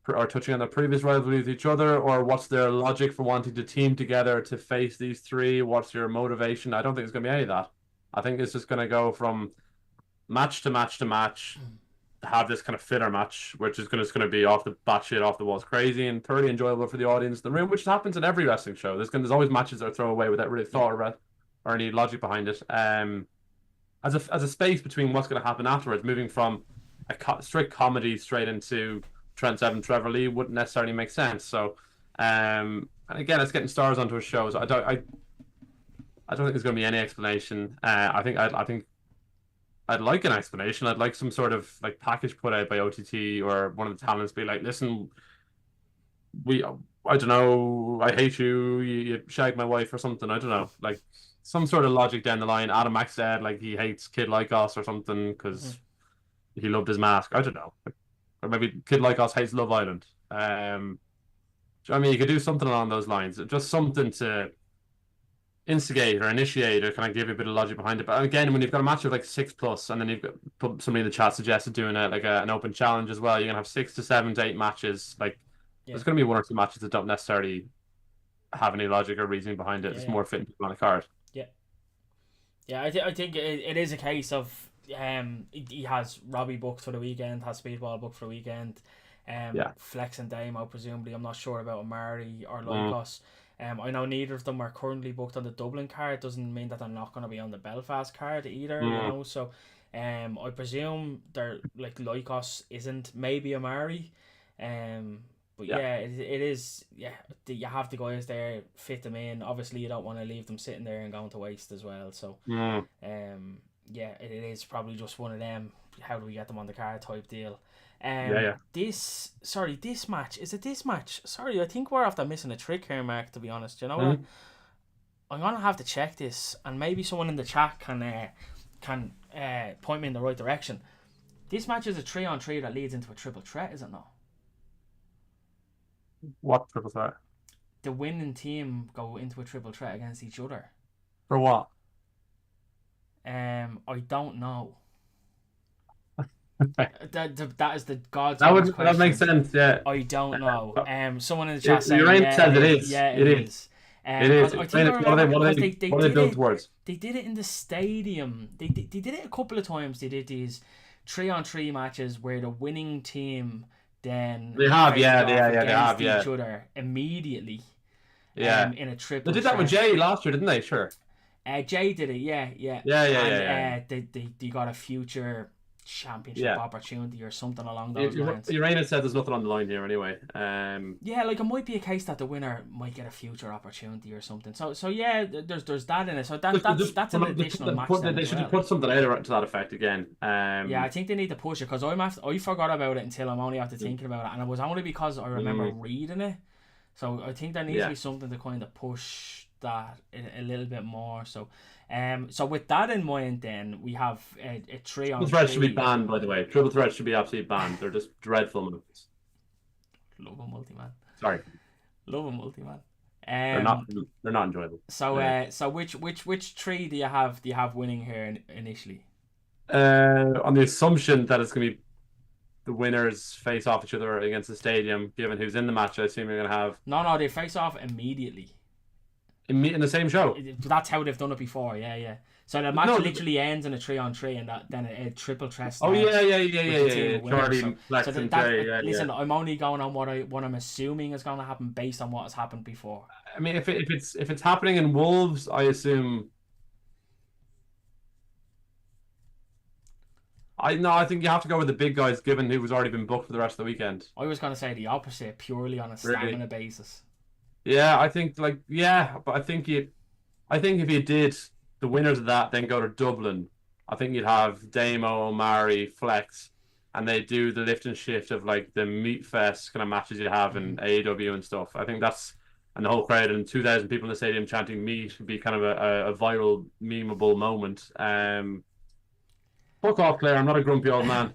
Speaker 2: or touching on their previous rivalry with each other, or what's their logic for wanting to team together to face these three? What's your motivation? I don't think it's going to be any of that. I think it's just going to go from match to match to match, have this kind of filler match, which is going to be off the batshit, off the walls crazy and thoroughly enjoyable for the audience in the room, which happens in every wrestling show. There's always matches that are thrown away without really thought or any logic behind it. As a space between what's going to happen afterwards, moving from a strict comedy straight into Trent, Seven, Trevor, Lee wouldn't necessarily make sense. So, and again, it's getting stars onto a show. So I don't think there's going to be any explanation. I think I'd like an explanation. I'd like some sort of like package put out by OTT or one of the talents be like, listen, I don't know, I hate you, you shagged my wife or something. I don't know, like some sort of logic down the line. Adam Maxted, like he hates Kid Lykos or something because he loved his mask. I don't know. Or maybe Kid Lykos hates Love Island. I mean, you could do something along those lines. Just something to instigate or initiate or kind of give you a bit of logic behind it. But again, when you've got a match of like 6+, and then you've got somebody in the chat suggested doing an open challenge as well, you're gonna have 6 to 7 to 8 matches. Like there's gonna be 1 or 2 matches that don't necessarily have any logic or reasoning behind it. It's more fitting people on a card.
Speaker 1: Yeah, I think it is a case of he has Robbie booked for the weekend, has Speedball booked for the weekend. Flex and Damo presumably. I'm not sure about Omari or Lykos. I know neither of them are currently booked on the Dublin card. Doesn't mean that they're not going to be on the Belfast card either. You know, so I presume they're like Lykos isn't, maybe Omari. But it is. Yeah, you have the guys there, fit them in. Obviously, you don't want to leave them sitting there and going to waste as well. So, it is probably just one of them. How do we get them on the card type deal? This match, is it this match? Sorry, I think we're after missing a trick here, Mark, to be honest. You know what? I'm gonna have to check this, and maybe someone in the chat can point me in the right direction. This match is a 3-on-3 that leads into a triple threat, is it not?
Speaker 2: What triple threat?
Speaker 1: The winning team go into a triple threat against each other.
Speaker 2: For what?
Speaker 1: I don't know. That is the God's
Speaker 2: That
Speaker 1: honest
Speaker 2: would that makes
Speaker 1: question.
Speaker 2: sense. Yeah.
Speaker 1: I don't know. Someone in the chat saying,
Speaker 2: Urain
Speaker 1: yeah,
Speaker 2: says it is.
Speaker 1: Yeah,
Speaker 2: It is.
Speaker 1: is.
Speaker 2: It is.
Speaker 1: Because I think I remember because they
Speaker 2: what are they
Speaker 1: did
Speaker 2: built
Speaker 1: it.
Speaker 2: towards?
Speaker 1: They did it in the stadium. They did it a couple of times. They did these 3-on-3 matches where the winning team then
Speaker 2: They have,
Speaker 1: faces
Speaker 2: yeah,
Speaker 1: off
Speaker 2: they have,
Speaker 1: against
Speaker 2: yeah.
Speaker 1: each other immediately.
Speaker 2: Yeah.
Speaker 1: In a triple.
Speaker 2: They did that with Jay last year, didn't they? Sure.
Speaker 1: Jay did it, yeah.
Speaker 2: Yeah.
Speaker 1: They got a future championship opportunity or something along those lines.
Speaker 2: Urain said there's nothing on the line here anyway.
Speaker 1: Yeah, like it might be a case that the winner might get a future opportunity or something. So yeah, there's that in it. So that's an additional match.
Speaker 2: They should put something out to that effect again.
Speaker 1: Yeah, I think they need to push it because I forgot about it until I'm only after thinking about it, and it was only because I remember reading it. So I think there needs to be something to kind of push that a little bit more. So with that in mind, then we have a 3-on-3.
Speaker 2: Triple threats should be banned, by the way. Triple threats should be absolutely banned. They're just dreadful moves.
Speaker 1: Love a multi-man.
Speaker 2: Sorry.
Speaker 1: Love a multi-man.
Speaker 2: They're not enjoyable.
Speaker 1: So which three do you have winning here initially?
Speaker 2: On the assumption that it's going to be the winners face off each other against the stadium, given who's in the match, I assume you're going to have.
Speaker 1: No, they face off immediately.
Speaker 2: In the same show.
Speaker 1: That's how they've done it before. Yeah. So the match literally ends in a 3-on-3, and then a triple threat.
Speaker 2: Oh yeah. Charlie, Flex, and Jay.
Speaker 1: Listen, I'm only going on what I'm assuming is going to happen based on what has happened before.
Speaker 2: I mean, if it's happening in Wolves, I assume. I think you have to go with the big guys, given who was already been booked for the rest of the weekend.
Speaker 1: I was going to say the opposite, purely on a stamina basis.
Speaker 2: Yeah, I think but I think if you did the winners of that, then go to Dublin, I think you'd have Damo, Omari, Flex, and they do the lift and shift of like the meat fest kind of matches you have in AEW and stuff. I think and the whole crowd and 2,000 people in the stadium chanting meat would be kind of a viral, memeable moment. Fuck off, Claire. I'm not a grumpy old man.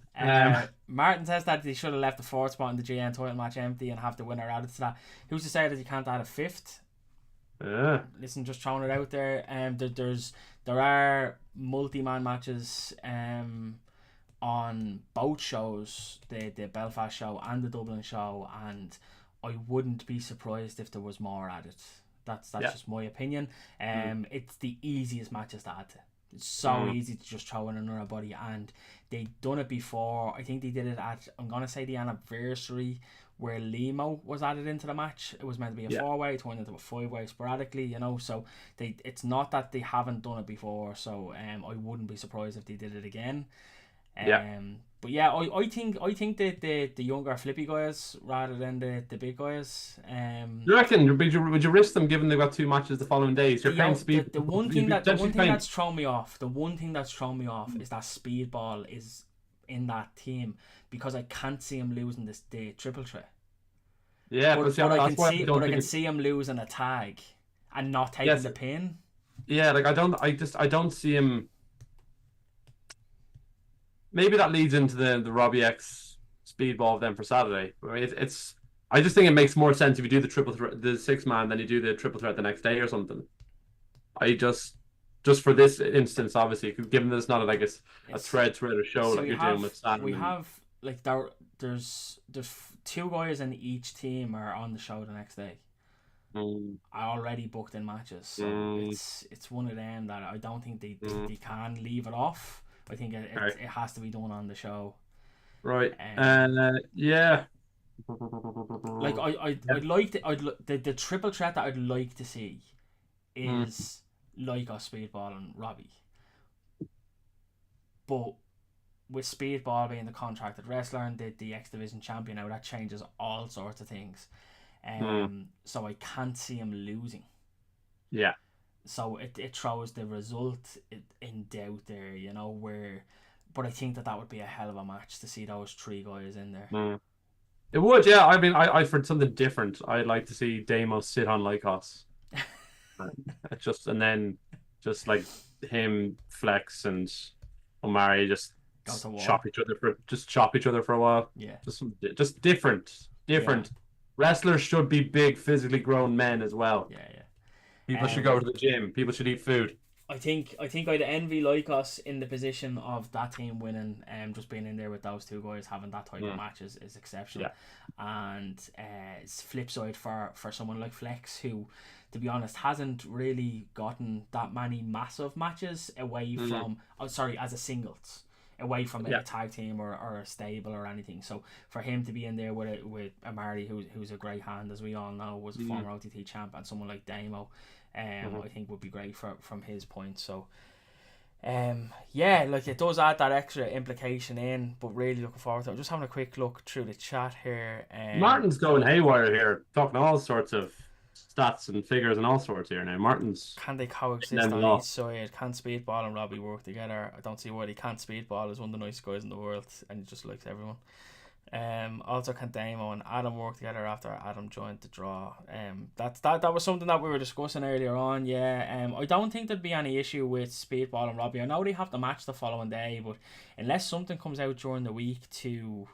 Speaker 1: Martin says that they should have left the fourth spot in the GN title match empty and have the winner added to that. Who's to say that you can't add a fifth?
Speaker 2: Yeah.
Speaker 1: Listen, just throwing it out there. There are multi-man matches on both shows, the Belfast show and the Dublin show, and I wouldn't be surprised if there was more added. That's just my opinion. It's the easiest matches to add to. It's so easy to just throw in another body, and they've done it before. I think they did it at, I'm going to say, the anniversary where Limo was added into the match. It was meant to be a 4-way, turned into a 5-way sporadically, so it's not that they haven't done it before, so I wouldn't be surprised if they did it again. But yeah, I think that the younger flippy guys rather than the big guys.
Speaker 2: You reckon? Would you risk them given they've got 2 matches the following days?
Speaker 1: The one thing that's thrown me off is that Speedball is in that team, because I can't see him losing the triple threat.
Speaker 2: Yeah,
Speaker 1: but I can see him losing a tag and not taking the pin.
Speaker 2: Yeah, like I don't see him. Maybe that leads into the Robbie X Speedball then for Saturday. I mean, I just think it makes more sense if you do the triple threat, the 6-man, than you do the triple threat the next day or something. I just for this instance, obviously, given that it's not a thread or show like you're doing with Saturday.
Speaker 1: We have like there's 2 guys in each team are on the show the next day. I already booked in matches, so it's one of them that I don't think they can leave it off. I think it has to be done on the show.
Speaker 2: Right. Yeah.
Speaker 1: Like I'd like the triple threat that I'd like to see is Lykos, Speedball, and Robbie. But with Speedball being the contracted wrestler and the X Division champion now, that changes all sorts of things. So I can't see him losing.
Speaker 2: Yeah.
Speaker 1: So it throws the result in doubt there, but I think that would be a hell of a match to see those 3 guys in there.
Speaker 2: It would, yeah. I mean, I for something different, I'd like to see Damo sit on Lykos. And then like him, Flex, and Omari just chop each other for a while.
Speaker 1: Yeah.
Speaker 2: Just different. Yeah. Wrestlers should be big, physically grown men as well.
Speaker 1: Yeah.
Speaker 2: People should go to the gym. People should eat food.
Speaker 1: I'd envy Lykos in the position of that team winning, just being in there with those two guys having that type of match is exceptional. And it's flip side for someone like Flex, who, to be honest, hasn't really gotten that many massive matches away from as a singles, away from a tag team or a stable or anything. So for him to be in there with Omari, who's a great hand, as we all know, was a former OTT champ, and someone like Damo, I think would be great from his point. So like it does add that extra implication in, but really looking forward to it. I'm just having a quick look through the chat here.
Speaker 2: Martin's going haywire here, talking all sorts of stats and figures and all sorts here now. Martin's...
Speaker 1: Can they coexist on each side? Can Speedball and Robbie work together? I don't see why they can't. Speedball is one of the nicest guys in the world and he just likes everyone. Also, can Damo and Adam work together after Adam joined the draw? That was something that we were discussing earlier on. I don't think there'd be any issue with Speedball and Robbie. I know they have to match the following day, but unless something comes out during the week to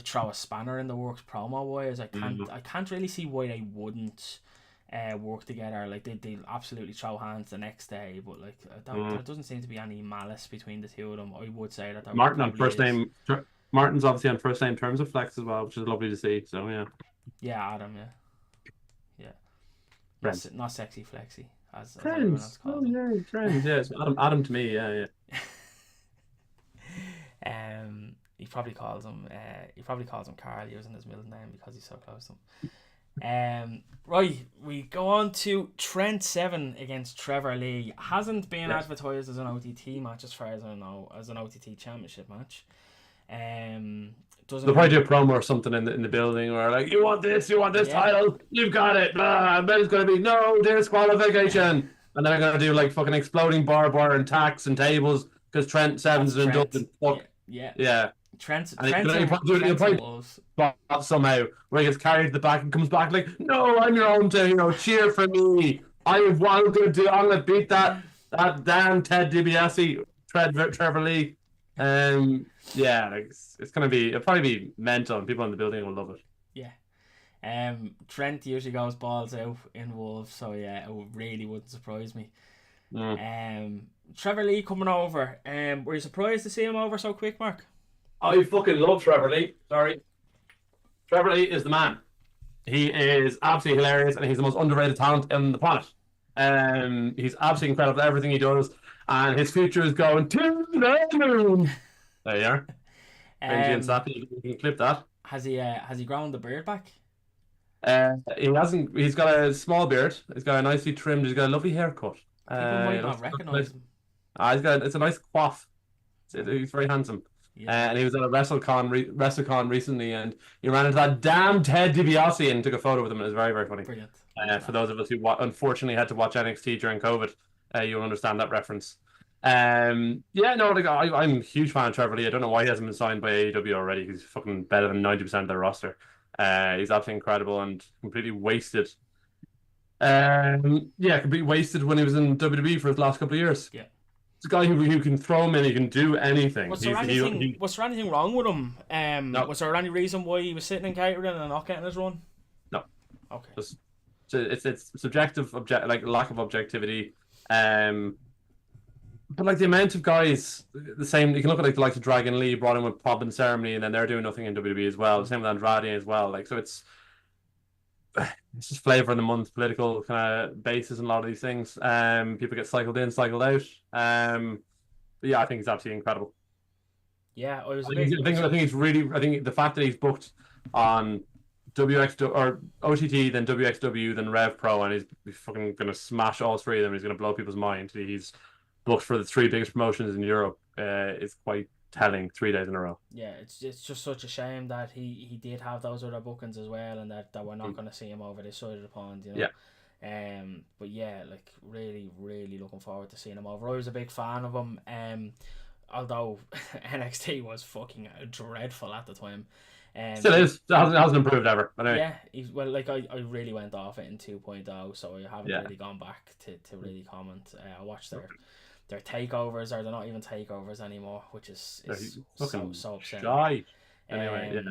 Speaker 1: throw a spanner in the works promo wise, I can't really see why they wouldn't work together. Like they absolutely throw hands the next day, but like there doesn't seem to be any malice between the two of them. I would say that
Speaker 2: Martin on first name. Martin's obviously on first name terms of Flex as well, which is lovely to see. So
Speaker 1: Adam, not sexy Flexy as
Speaker 2: Friends. Friends. Yes, Adam to me.
Speaker 1: He probably calls him Carl using his middle name because he's so close to him. Right, we go on to Trent 7 against Trevor Lee. Hasn't been advertised as an OTT match as far as I know, as an OTT championship match.
Speaker 2: They'll probably do a promo or something in the building, or like, you want this title, you've got it. And then it's going to be no disqualification, and then they're going to do like fucking exploding barbed wire and tacks and tables because Trent 7's in Dublin.
Speaker 1: Trent
Speaker 2: he'll probably spot somehow where he gets carried to the back and comes back like, no, I'm your own to cheer for me. I'm going to beat that damn Ted DiBiase, Trevor Lee. It'll probably be mental and people in the building will love it.
Speaker 1: Trent usually goes balls out in Wolves, so it really wouldn't surprise me. Trevor Lee coming over. Were you surprised to see him over so quick, Mark?
Speaker 2: I fucking love Trevor Lee. Sorry. Trevor Lee is the man. He is absolutely hilarious and he's the most underrated talent on the planet. He's absolutely incredible at everything he does, and his future is going to the moon. There you are. You can clip that.
Speaker 1: Has he grown the beard back?
Speaker 2: He hasn't. He's got a small beard. He's got a nicely trimmed. He's got a lovely haircut.
Speaker 1: People might not recognise him.
Speaker 2: It's a nice coif. He's very handsome. And he was at a WrestleCon recently, and he ran into that damn Ted DiBiase and took a photo with him. It was very, very funny.
Speaker 1: Brilliant.
Speaker 2: For those of us who unfortunately had to watch NXT during COVID, you'll understand that reference. I'm a huge fan of Trevor Lee. I don't know why he hasn't been signed by AEW already. He's fucking better than 90% of their roster. He's absolutely incredible and completely wasted. Completely wasted when he was in WWE for his last couple of years. Yeah. It's a guy who can throw him in, he can do anything.
Speaker 1: Was there anything wrong with him? No. Was there any reason why he was sitting in catering and not getting his run?
Speaker 2: No.
Speaker 1: Okay.
Speaker 2: It's subjective, lack of objectivity. But like the amount of guys, the same, you can look at like the likes of Dragon Lee brought in with Pop and Ceremony, and then they're doing nothing in WWE as well. The same with Andrade as well. Like, so it's just flavor of the month, political kind of basis and a lot of these things. People get cycled in, cycled out. I think he's absolutely incredible.
Speaker 1: Yeah, I
Speaker 2: think the fact that he's booked on WXW or OTT, then WXW, then Rev Pro, and he's fucking gonna smash all three of them. He's gonna blow people's mind. He's booked for the three biggest promotions in Europe. Is quite telling 3 days in a row.
Speaker 1: Yeah, it's just such a shame that he did have those other bookings as well, and that we're not going to see him over this side of the pond, you know.
Speaker 2: Yeah.
Speaker 1: But yeah, like really, really looking forward to seeing him over. I was a big fan of him. Although NXT was fucking dreadful at the time.
Speaker 2: Still is. It hasn't improved ever.
Speaker 1: Anyway. Yeah, I really went off it in 2.0, so I haven't really gone back to really comment. I watched their takeovers, or they're not even takeovers anymore, which is so upsetting.
Speaker 2: Shy. Anyway,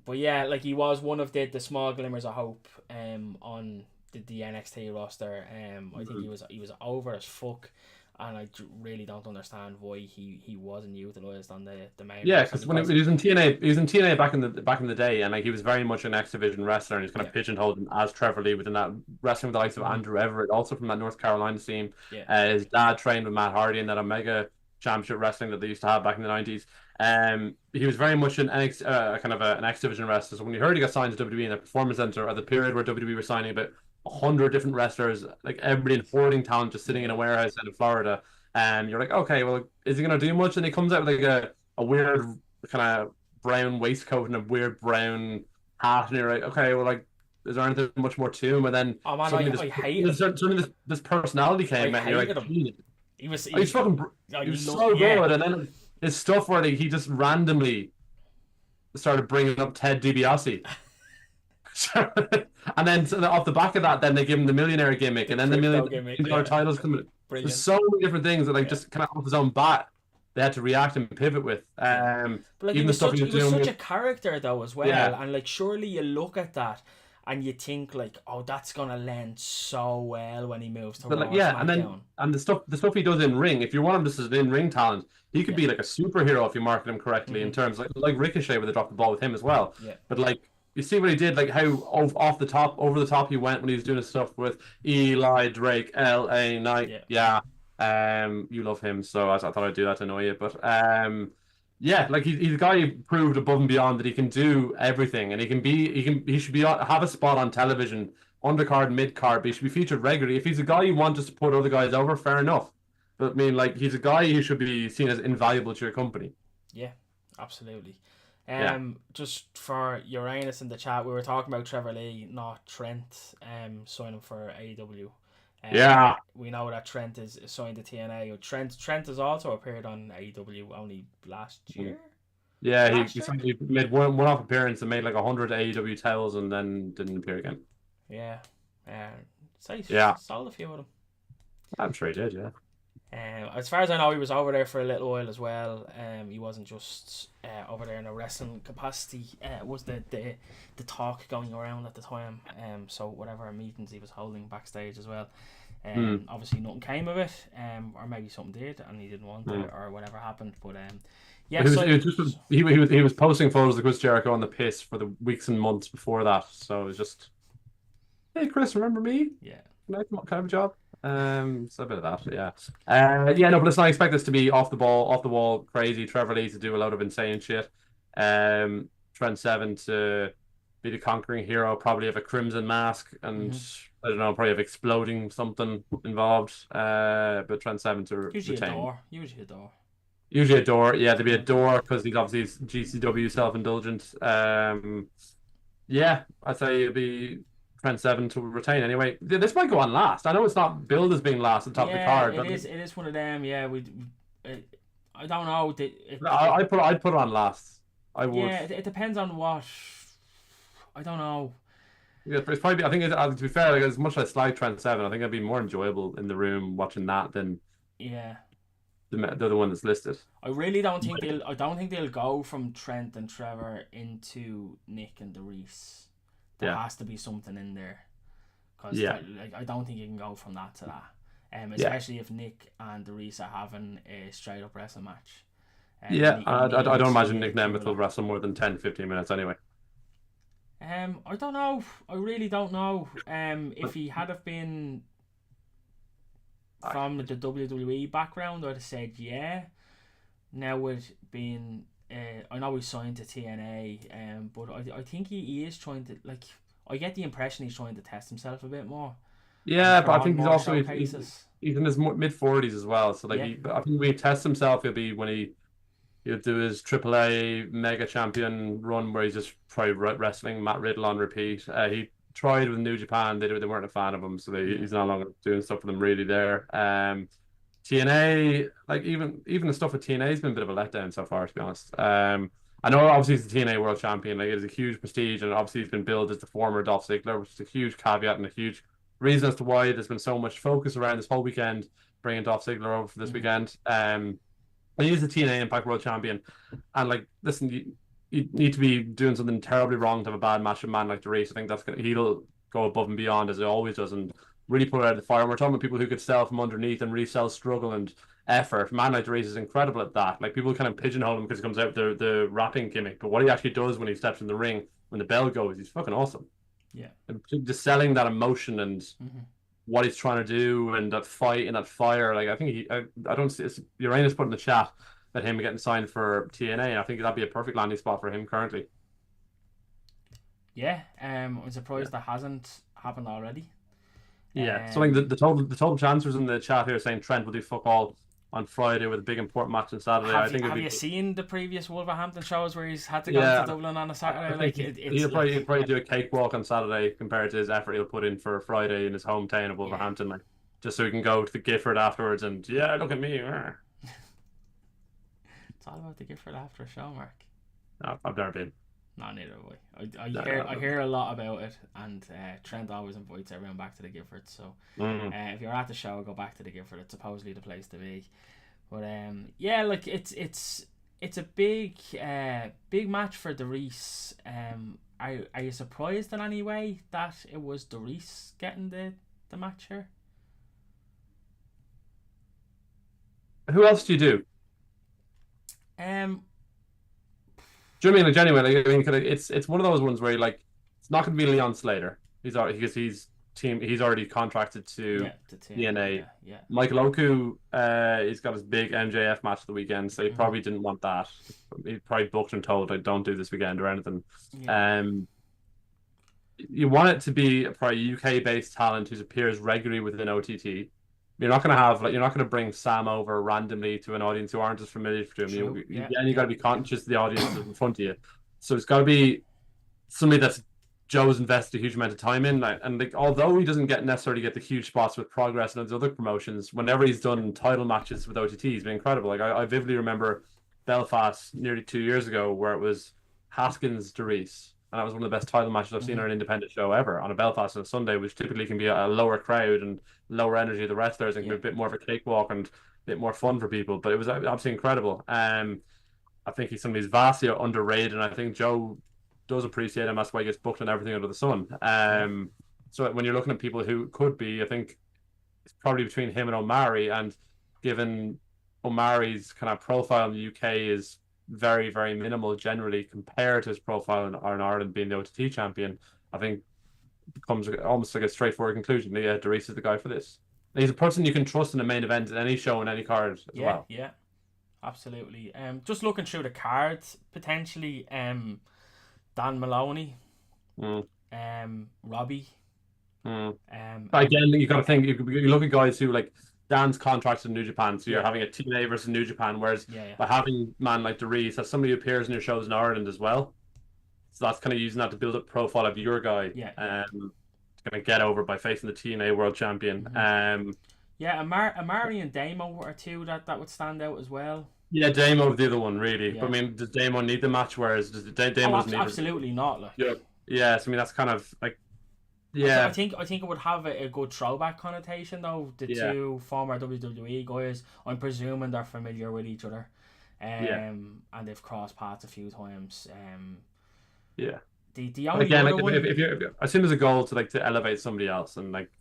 Speaker 1: But yeah, like he was one of the small glimmers of hope on the NXT roster. I think he was over as fuck, and I really don't understand why he wasn't utilized on the main.
Speaker 2: Yeah, because when he was in TNA back in the day, and like he was very much an X Division wrestler, and he's kind of pigeonholed him as Trevor Lee within that, wrestling with the likes of Andrew Everett, also from that North Carolina team. His dad trained with Matt Hardy in that Omega Championship wrestling that they used to have back in the 90s. He was very much an kind of an X Division wrestler. So when you heard he got signed to WWE in the Performance Center at the period where WWE were signing about 100 different wrestlers, like everybody in hoarding talent, just sitting in a warehouse in Florida. And you're like, okay, well, is he going to do much? And he comes out with like a weird kind of brown waistcoat and a weird brown hat. And you're like, okay, well, like, is there anything much more to him? And then suddenly this personality came out and you're like, he was so good. And then his stuff where he just randomly started bringing up Ted DiBiase. And then off the back of that, then they give him the millionaire gimmick, and then the $1 million titles come in. There's so many different things that just kind of off his own bat they had to react and pivot with.
Speaker 1: But like, even he was such a character though as well, and like surely you look at that and you think like, oh, that's gonna lend so well when he moves to Raw.
Speaker 2: And the stuff he does in ring. If you want him just as an in-ring talent, he could be like a superhero if you market him correctly in terms like Ricochet would have dropped the ball with him as well. Yeah. But like, you see what he did, like how over the top he went when he was doing his stuff with Eli Drake, LA Knight. You love him, so I thought I'd do that to annoy you. But like he's a guy who proved above and beyond that he can do everything, and he should have a spot on television, undercard, mid-card, but he should be featured regularly. If he's a guy you want just to put other guys over, fair enough. But I mean, like, he's a guy who should be seen as invaluable to your company. Yeah,
Speaker 1: absolutely. Just for Uranus in the chat, we were talking about Trevor Lee, not Trent, signing for AEW. We know that Trent is signed to TNA. Trent has also appeared on AEW only last year.
Speaker 2: Yeah, he made one-off appearance and made like 100 AEW titles and then didn't appear again.
Speaker 1: Sold a few of them.
Speaker 2: I'm sure he did, yeah.
Speaker 1: As far as I know, he was over there for a little while as well. He wasn't just over there in a wrestling capacity. Was the talk going around at the time. So whatever meetings he was holding backstage as well. Obviously nothing came of it. Or maybe something did and he didn't want it, or whatever happened. But
Speaker 2: he was posting photos of Chris Jericho on the piss for the weeks and months before that. So it was just, hey Chris, remember me?
Speaker 1: Yeah.
Speaker 2: Can I have a job? So a bit of that, but listen, I expect this to be off the wall, crazy. Trevor Lee to do a lot of insane shit. Trent Seven to be the conquering hero, probably have a crimson mask, and I don't know, probably have exploding something involved. But Trent Seven to retain. Usually a door. Yeah, there'd be a door because he's obviously GCW self-indulgent. I'd say it'd be Trent Seven to retain anyway. This might go on last. I know it's not billed as being last at the top of the card.
Speaker 1: It is one of them. Yeah, I don't know.
Speaker 2: I'd put it on last. I would.
Speaker 1: Yeah, it depends on what. I don't know.
Speaker 2: Yeah, it's probably. I think to be fair, like, as much as I like Trent Seven, I think it'd be more enjoyable in the room watching that than the other one that's listed.
Speaker 1: I really don't think they'll go from Trent and Trevor into Nick and Dereiss. There has to be something in there, because I don't think you can go from that to that. Especially if Nick and Dereiss are having a straight up wrestling match.
Speaker 2: I don't imagine Nick Nemeth will wrestle more than 10-15 minutes anyway.
Speaker 1: I don't know. I really don't know. If he had have been from the WWE background, I'd have said yeah. Now with being, I know he's signed to TNA, but I think he is trying to, like, I get the impression he's trying to test himself a bit more.
Speaker 2: Yeah, but I think he's also he's in his mid-40s as well. So like, I think when he tests himself, it'll be when he'll do his AAA mega champion run where he's just probably wrestling Matt Riddle on repeat. He tried with New Japan, they weren't a fan of him, so he's no longer doing stuff for them really there. TNA, like even the stuff with TNA has been a bit of a letdown so far, to be honest. I know obviously he's the TNA World Champion, like it is a huge prestige, and obviously he's been billed as the former Dolph Ziggler, which is a huge caveat and a huge reason as to why there's been so much focus around this whole weekend bringing Dolph Ziggler over for this weekend. He is the TNA Impact World Champion, and like, listen, you need to be doing something terribly wrong to have a bad match with a man like Dereiss. I think he'll go above and beyond as he always does and really put it out of the fire. And we're talking about people who could sell from underneath and really sell struggle and effort. Man like Dereiss is incredible at that. Like people kind of pigeonhole him because he comes out with the rapping gimmick, but what he actually does when he steps in the ring, when the bell goes, he's fucking awesome.
Speaker 1: Yeah,
Speaker 2: and just selling that emotion and what he's trying to do and that fight and that fire. Like I think I don't see Uranus put in the chat that him getting signed for TNA. I think that'd be a perfect landing spot for him currently.
Speaker 1: Yeah, I'm surprised that hasn't happened already.
Speaker 2: Yeah, so like the total chancers in the chat here saying Trent will do fuck all on Friday with a big important match on Saturday.
Speaker 1: Have you seen the previous Wolverhampton shows where he's had to go to Dublin on a Saturday? Like
Speaker 2: he'll probably do a cakewalk on Saturday compared to his effort he'll put in for Friday in his hometown of Wolverhampton, like just so he can go to the Gifford afterwards and look at me.
Speaker 1: It's all about the Gifford after a show, Mark.
Speaker 2: No, I've never been.
Speaker 1: No, neither have I hear a lot about it, and Trent always invites everyone back to the Gifford. So if you're at the show, go back to the Gifford. It's supposedly the place to be. But like it's a big match for Dereiss. Are you surprised in any way that it was Dereiss getting the match here?
Speaker 2: Who else do you do? Do you know what I mean? Like, genuinely, like, I mean, it's one of those ones where like it's not going to be Leon Slater. He's already contracted to TNA.
Speaker 1: Yeah.
Speaker 2: Michael Oku, he's got his big MJF match of the weekend, so he probably didn't want that. He probably booked and told, like, don't do this weekend or anything. Yeah. You want it to be probably a UK-based talent who appears regularly within OTT. You're not going to bring Sam over randomly to an audience who aren't as familiar to him. You got to be conscious of the audience in front of you. So it's got to be somebody that's Joe's invested a huge amount of time in. Although he doesn't necessarily get the huge spots with Progress and those other promotions, whenever he's done title matches with OTT, he's been incredible. Like I vividly remember Belfast nearly 2 years ago where it was Haskins Dereiss. And that was one of the best title matches I've seen on an independent show ever on a Belfast on a Sunday, which typically can be a lower crowd and lower energy of the wrestlers and can be a bit more of a cakewalk and a bit more fun for people. But it was absolutely incredible. I think he's somebody who's vastly underrated, and I think Joe does appreciate him. That's why he gets booked on everything under the sun. So when you're looking at people who could be, I think it's probably between him and Omari. And given Omari's kind of profile in the UK is very, very minimal generally compared to his profile in Ireland being the OTT champion, I think it becomes almost like a straightforward conclusion. Yeah, Dereiss is the guy for this. He's a person you can trust in a main event in any show in any card as well.
Speaker 1: Yeah, absolutely. Just looking through the cards, potentially Dan Maloney, Robbie.
Speaker 2: Again, you got to think. You look at guys who like Dan's contracts in New Japan, so you're having a TNA versus New Japan, whereas by having a man like Dereiss, that's somebody who appears in your shows in Ireland as well. So that's kind of using that to build up profile of your guy. Going to get over by facing the TNA World Champion.
Speaker 1: Omari and Damo are two that would stand out as well.
Speaker 2: Yeah, Damo the other one really. But I mean, does Damo need the match? Whereas does Damo need
Speaker 1: absolutely not. Like.
Speaker 2: Yeah. So I mean, that's kind of like. Yeah,
Speaker 1: I think it would have a good throwback connotation though. The two former WWE guys, I'm presuming they're familiar with each other, and they've crossed paths a few times. The only
Speaker 2: again,
Speaker 1: other one...
Speaker 2: if you're, I assume there's a goal to elevate somebody else, and like,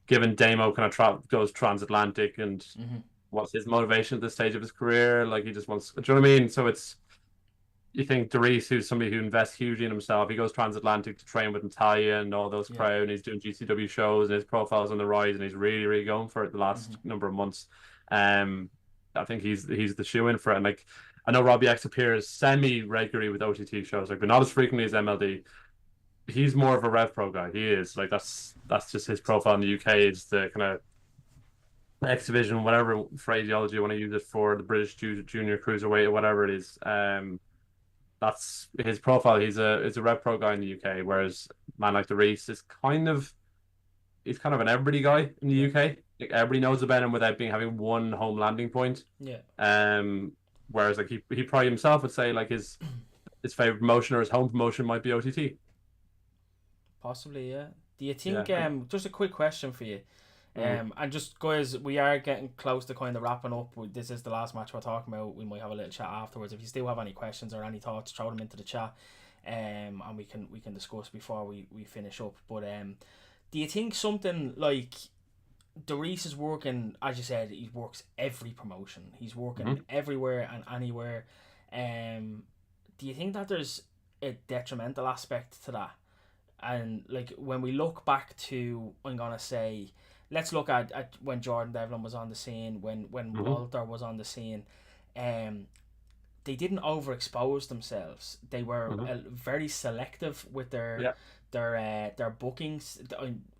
Speaker 2: given Damo kind of goes transatlantic, and what's his motivation at this stage of his career? Like he just wants, do you know what I mean? So it's. You think Dereiss, who's somebody who invests hugely in himself, he goes transatlantic to train with Natalia and all those crowd, and he's doing GCW shows, and his profile's on the rise, and he's really, really going for it the last number of months. I think he's the shoe-in for it. And like, I know Robbie X appears semi-regularly with OTT shows, like, but not as frequently as MLD. He's more of a Rev Pro guy. He is. Like, that's just his profile in the UK. It's the kind of X Division, whatever phraseology you want to use it for, the British Junior Cruiserweight or whatever it is. That's his profile. He's a Rev Pro guy in the UK, whereas a man like Dereiss is kind of an everybody guy in the UK. Like everybody knows about him without having one home landing point. Whereas like he probably himself would say like his favorite promotion or his home promotion might be OTT.
Speaker 1: Possibly, yeah. Do you think? Just a quick question for you. And just guys, we are getting close to kind of wrapping up. This is the last match we're talking about. We might have a little chat afterwards. If you still have any questions or any thoughts, throw them into the chat. and we can discuss before we finish up. But do you think something like Dereiss is working, as you said, he works every promotion. He's working everywhere and anywhere. Do you think that there's a detrimental aspect to that? And like when we look back to, I'm gonna say, let's look at when Jordan Devlin was on the scene, when Walter was on the scene. They didn't overexpose themselves. They were very selective with their bookings.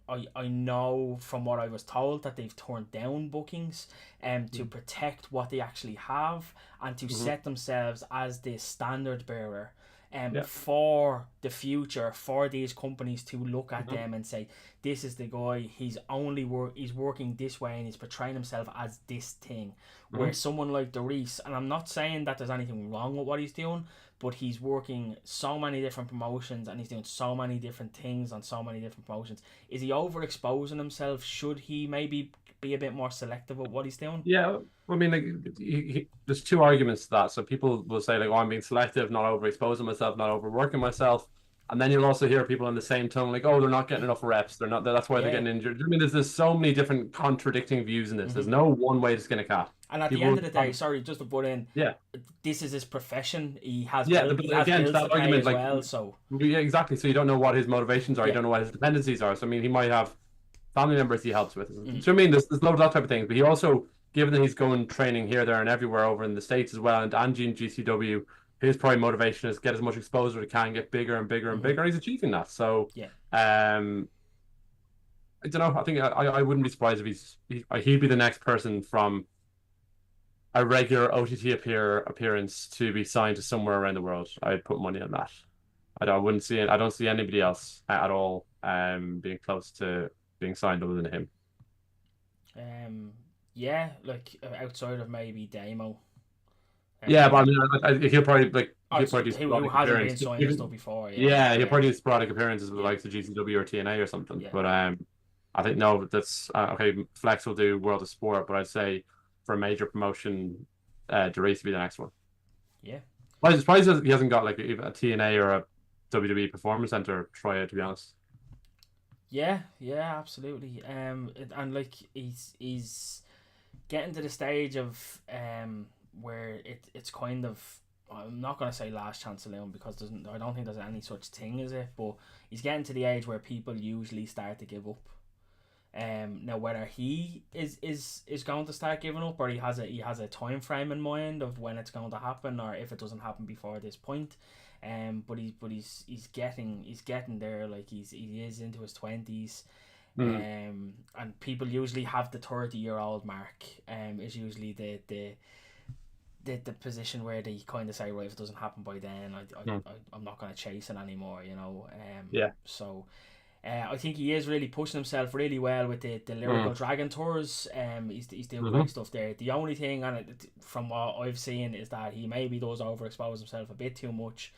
Speaker 1: I know from what I was told that they've turned down bookings to protect what they actually have and to set themselves as the standard bearer for the future, for these companies to look at them and say, this is the guy, he's working this way and he's portraying himself as this thing. Where someone like Dereiss, and I'm not saying that there's anything wrong with what he's doing, but he's working so many different promotions and he's doing so many different things on so many different promotions. Is he overexposing himself? Should he maybe be a bit more selective with what he's doing?
Speaker 2: Yeah, I mean, like, there's two arguments to that. So people will say, like, oh, I'm being selective, not overexposing myself, not overworking myself. And then you'll also hear people in the same tone, like, oh, they're not getting enough reps. They're not. That's why they're getting injured. I mean, there's so many different contradicting views in this. There's no one way to skin a cat.
Speaker 1: And at the end of the day, sorry, just to put in, this is his profession. He has
Speaker 2: bills
Speaker 1: that
Speaker 2: argument,
Speaker 1: as well. So
Speaker 2: yeah, exactly. So you don't know what his motivations are. You don't know what his dependencies are. So I mean, he might have family members he helps with. So I mean, there's loads of that type of things. But he also, given that he's going training here, there, and everywhere over in the States as well, and in GCW, his primary motivation is get as much exposure as he can, get bigger and bigger and bigger. And he's achieving that. So I don't know. I think I wouldn't be surprised if he'd be the next person from a regular OTT appearance to be signed to somewhere around the world. I'd put money on that. I don't see anybody else at all being close to being signed other than him.
Speaker 1: Like outside of maybe Damo.
Speaker 2: Yeah, but I mean, he'll probably do
Speaker 1: who hasn't been signed and stuff before.
Speaker 2: He'll probably do sporadic appearances with the likes of GCW or TNA or something. Yeah. But I think no, that's okay. Flex will do World of Sport, but I'd say for a major promotion, Dereiss to be the next one.
Speaker 1: Yeah.
Speaker 2: I'm surprised he hasn't got like a TNA or a WWE Performance Center tryout, to be honest.
Speaker 1: Yeah, absolutely. And like he's getting to the stage of where it's kind of, I'm not gonna say last chance saloon because I don't think there's any such thing as it, but he's getting to the age where people usually start to give up. Now whether he is going to start giving up or he has a time frame in mind of when it's going to happen or if it doesn't happen before this point, but he's getting there. Like he is into his 20s, and people usually have the 30-year-old mark. Is usually the position where they kind of say, right, if it doesn't happen by then, I'm not going to chase it anymore. So. I think he is really pushing himself really well with the Lyrical Dragon tours. He's doing great stuff there. The only thing, from what I've seen, is that he maybe does overexpose himself a bit too much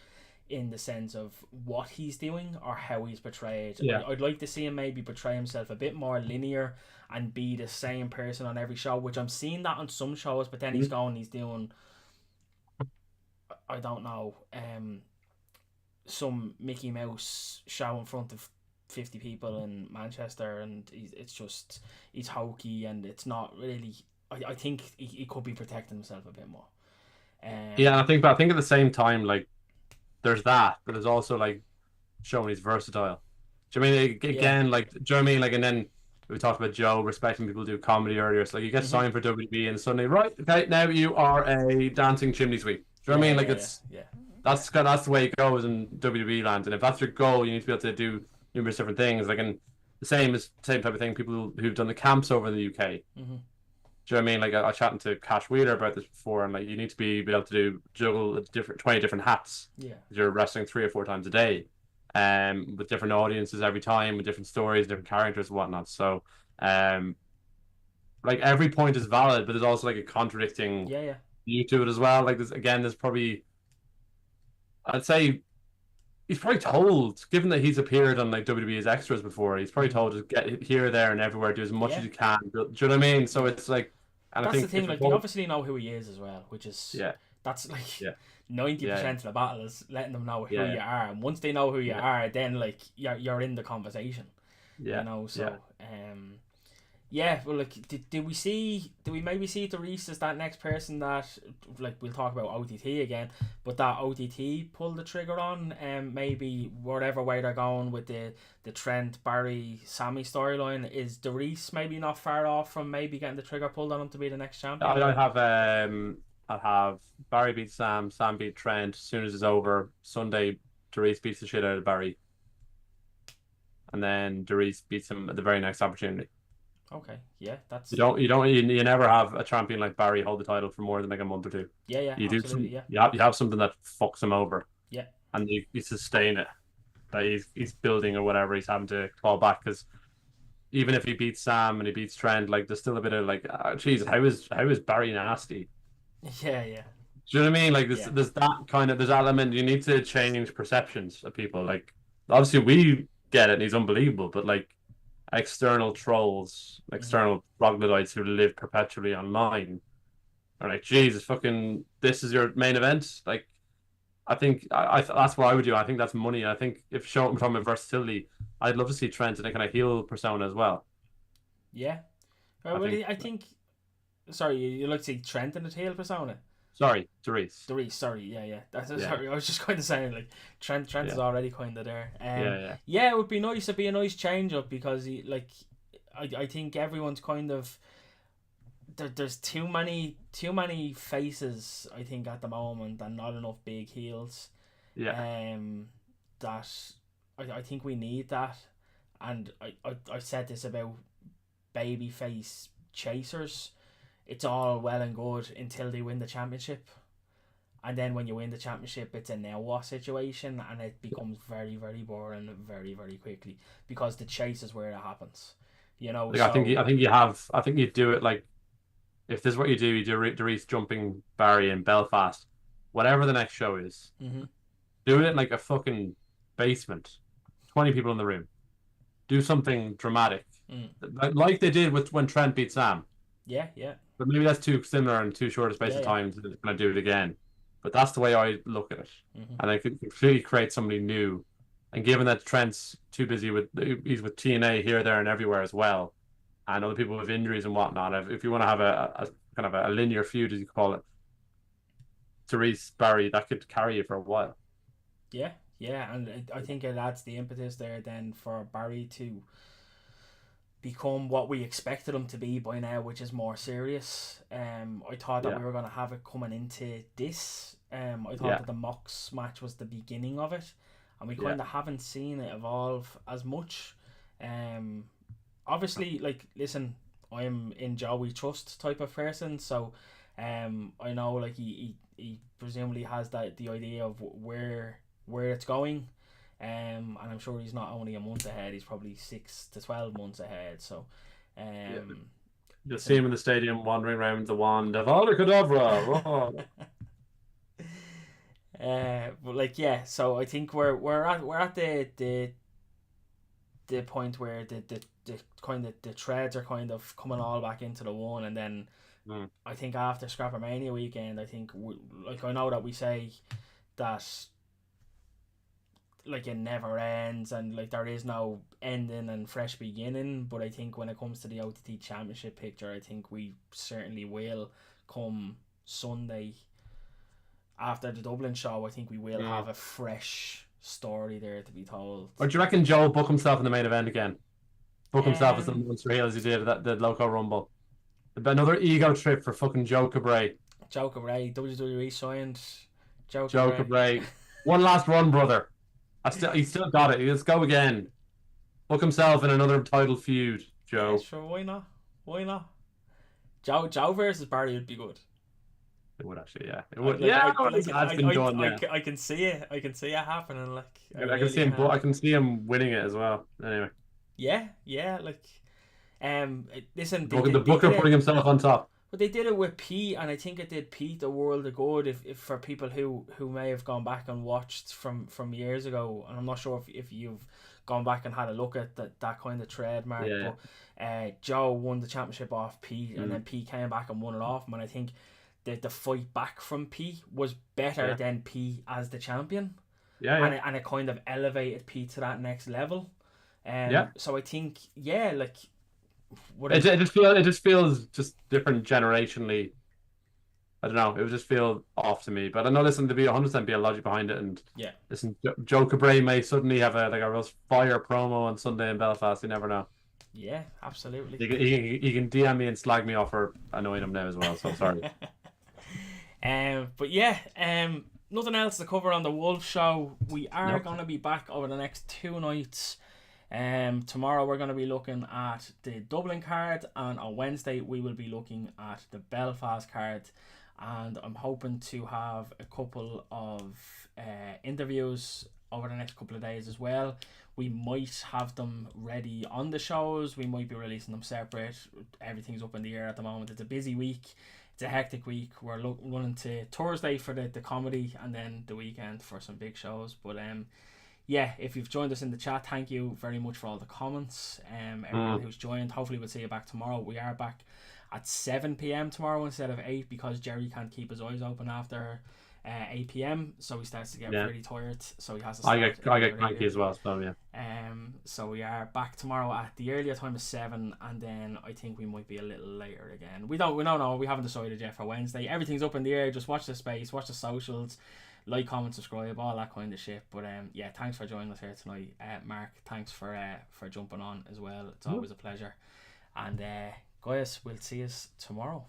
Speaker 1: in the sense of what he's doing or how he's portrayed. Yeah. I'd like to see him maybe portray himself a bit more linear and be the same person on every show, which I'm seeing that on some shows, but then he's doing, I don't know, some Mickey Mouse show in front of 50 people in Manchester, and he's hokey, and it's not really. I think he could be protecting himself a bit more.
Speaker 2: I think at the same time, like, there's that, but there's also like showing he's versatile. Do you know what I mean? Again, like, do you know what I mean? Like, and then we talked about Joe respecting people who do comedy earlier. So like, you get signed for WWE, and suddenly, right, okay, now you are a dancing chimney sweep. Do you know what I mean? Like, that's the way it goes in WWE land, and if that's your goal, you need to be able to do numerous different things, like, in the same type of thing. People who've done the camps over in the UK. Do you know what I mean? Like, I was chatting to Cash Wheeler about this before, and like, you need to be able to juggle 20 different hats. Yeah, you're wrestling 3 or 4 times a day, with different audiences every time, with different stories, different characters, and whatnot. So, like, every point is valid, but there's also like a contradicting view to it as well. Like, there's probably, I'd say, he's probably told, given that he's appeared on like WWE's extras before, he's probably told to get here, there, and everywhere, do as much as you can. Do you know what I mean? So it's like, and
Speaker 1: that's
Speaker 2: I think
Speaker 1: the thing. Like, they obviously know who he is as well, which is That's like
Speaker 2: Yeah.
Speaker 1: 90% of the battle is letting them know who
Speaker 2: Yeah.
Speaker 1: you are, and once they know who you
Speaker 2: Yeah.
Speaker 1: are, then like you're in the conversation.
Speaker 2: Yeah.
Speaker 1: You know, so yeah, well, like, did we maybe see Dereiss as that next person that, like, we'll talk about OTT again, but that OTT pulled the trigger on, maybe whatever way they're going with the Trent, Barry, Sammy storyline, is Dereiss maybe not far off from maybe getting the trigger pulled on him to be the next champion?
Speaker 2: I have Barry beat Sam, Sam beat Trent. As soon as it's over, Sunday, Dereiss beats the shit out of Barry, and then Dereiss beats him at the very next opportunity.
Speaker 1: Okay, yeah, that's
Speaker 2: you never have a champion like Barry hold the title for more than like a month or two.
Speaker 1: Yeah,
Speaker 2: You
Speaker 1: absolutely,
Speaker 2: do you have something that fucks him over.
Speaker 1: Yeah,
Speaker 2: and you sustain it. That he's building or whatever, he's having to claw back, because even if he beats Sam and he beats Trent, like there's still a bit of like, Jesus, how is Barry nasty?
Speaker 1: yeah.
Speaker 2: Do you know what I mean? Like there's that kind of, there's element, you need to change perceptions of people. Like obviously we get it and he's unbelievable, but like external trolls, external troglodytes who live perpetually online are like, Jesus, fucking, this is your main event. Like, I think I that's what I would do. I think that's money. I think if showing from a versatility, I'd love to see Trent in a kind of heel persona as well.
Speaker 1: Yeah. I think. Sorry, you like to see Trent in the heel persona?
Speaker 2: Sorry, Dereiss.
Speaker 1: Sorry, yeah. Sorry, I was just kind of saying, like, Trent is already kind of there.
Speaker 2: Yeah,
Speaker 1: it would be nice. It'd be a nice change up, because I think everyone's kind of there's too many faces, I think, at the moment, and not enough big heels.
Speaker 2: Yeah.
Speaker 1: That I think we need that, and I said this about babyface chasers. It's all well and good until they win the championship, and then when you win the championship, it's a now what situation, and it becomes very, very boring very, very quickly, because the chase is where it happens. You know,
Speaker 2: like, I think you do it like, if this is what you do Dereiss jumping Barry in Belfast, whatever the next show is, do it in like a fucking basement, 20 people in the room, do something dramatic, like they did with when Trent beat Sam.
Speaker 1: Yeah.
Speaker 2: But maybe that's too similar and too short a space of time to kind of do it again. But that's the way I look at it. And I could completely create somebody new. And given that Trent's too busy he's with TNA here, there, and everywhere as well, and other people with injuries and whatnot, if you want to have a kind of a linear feud, as you call it, Dereiss, Barry, that could carry you for a while.
Speaker 1: Yeah, and I think it adds the impetus there then for Barry to become what we expected him to be by now, which is more serious. I thought that we were going to have it coming into this. I thought that the Mox match was the beginning of it, and we kind of haven't seen it evolve as much. Obviously, like, listen, I'm in Joey Trust type of person, so I know, like, he presumably has the idea of where it's going. And I'm sure he's not only a month ahead, he's probably 6 to 12 months ahead. So,
Speaker 2: you'll see him in the stadium wandering around the wand of Abracadabra.
Speaker 1: But like, so I think we're at the point where the kind of the threads are kind of coming all back into the one, and then I think after Scrappermania weekend, I think I know that we say that, like, it never ends and like there is no ending and fresh beginning, but I think when it comes to the OTT championship picture, I think we certainly will, come Sunday after the Dublin show, I think we will have a fresh story there to be told.
Speaker 2: Or do you reckon Joe will book himself in the main event again? Book himself as the monster heel as he did at the Loco Rumble. Another ego trip for fucking Joe Cabray.
Speaker 1: WWE signed Joe
Speaker 2: Cabray. One last run, brother. He still got it. Let's go again. Book himself in another title feud, Joe.
Speaker 1: Yeah, sure, why not? Joe versus Barry would be good.
Speaker 2: It would actually, yeah. It would. That's been done.
Speaker 1: I can see it. I can see it happening. Like,
Speaker 2: I can see him. I can see him winning it as well. Anyway.
Speaker 1: Yeah. Like, listen.
Speaker 2: The Booker putting himself on top.
Speaker 1: But they did it with Pete, and I think it did Pete a world of good. If for people who may have gone back and watched from years ago, and I'm not sure if you've gone back and had a look at that kind of trademark.
Speaker 2: Yeah.
Speaker 1: But Joe won the championship off Pete, and then Pete came back and won it off him, and I think the fight back from P was better than P as the champion.
Speaker 2: Yeah.
Speaker 1: And it kind of elevated P to that next level. So I think, like,
Speaker 2: it just feels just different generationally. I don't know. It would just feel off to me. But I know, listen, to be 100% be a logic behind it. And listen, Joe Cabray may suddenly have a real fire promo on Sunday in Belfast. You never know.
Speaker 1: Yeah, absolutely.
Speaker 2: He can DM me and slag me off for annoying him now as well. So sorry.
Speaker 1: But nothing else to cover on the Wolf show. We are going to be back over the next 2 nights. Tomorrow we're going to be looking at the Dublin card, and on Wednesday we will be looking at the Belfast card. And I'm hoping to have a couple of interviews over the next couple of days as well. We might have them ready on the shows. We might be releasing them separate. Everything's up in the air at the moment. It's a busy week. It's a hectic week. We're running to Thursday for the comedy, and then the weekend for some big shows. But if you've joined us in the chat, thank you very much for all the comments. Everyone who's joined, hopefully we'll see you back tomorrow. We are back at 7 p.m. tomorrow instead of 8 because Jerry can't keep his eyes open after 8 p.m. so he starts to get pretty tired, so he has to start.
Speaker 2: I get cranky as well, so
Speaker 1: so we are back tomorrow at the earlier time of 7, and then I think we might be a little later again. We don't know. We haven't decided yet for Wednesday. Everything's up in the air. Just watch the space, watch the socials, like, comment, subscribe, all that kind of shit. But thanks for joining us here tonight. Mark, thanks for jumping on as well. It's always a pleasure. And guys, we'll see you tomorrow.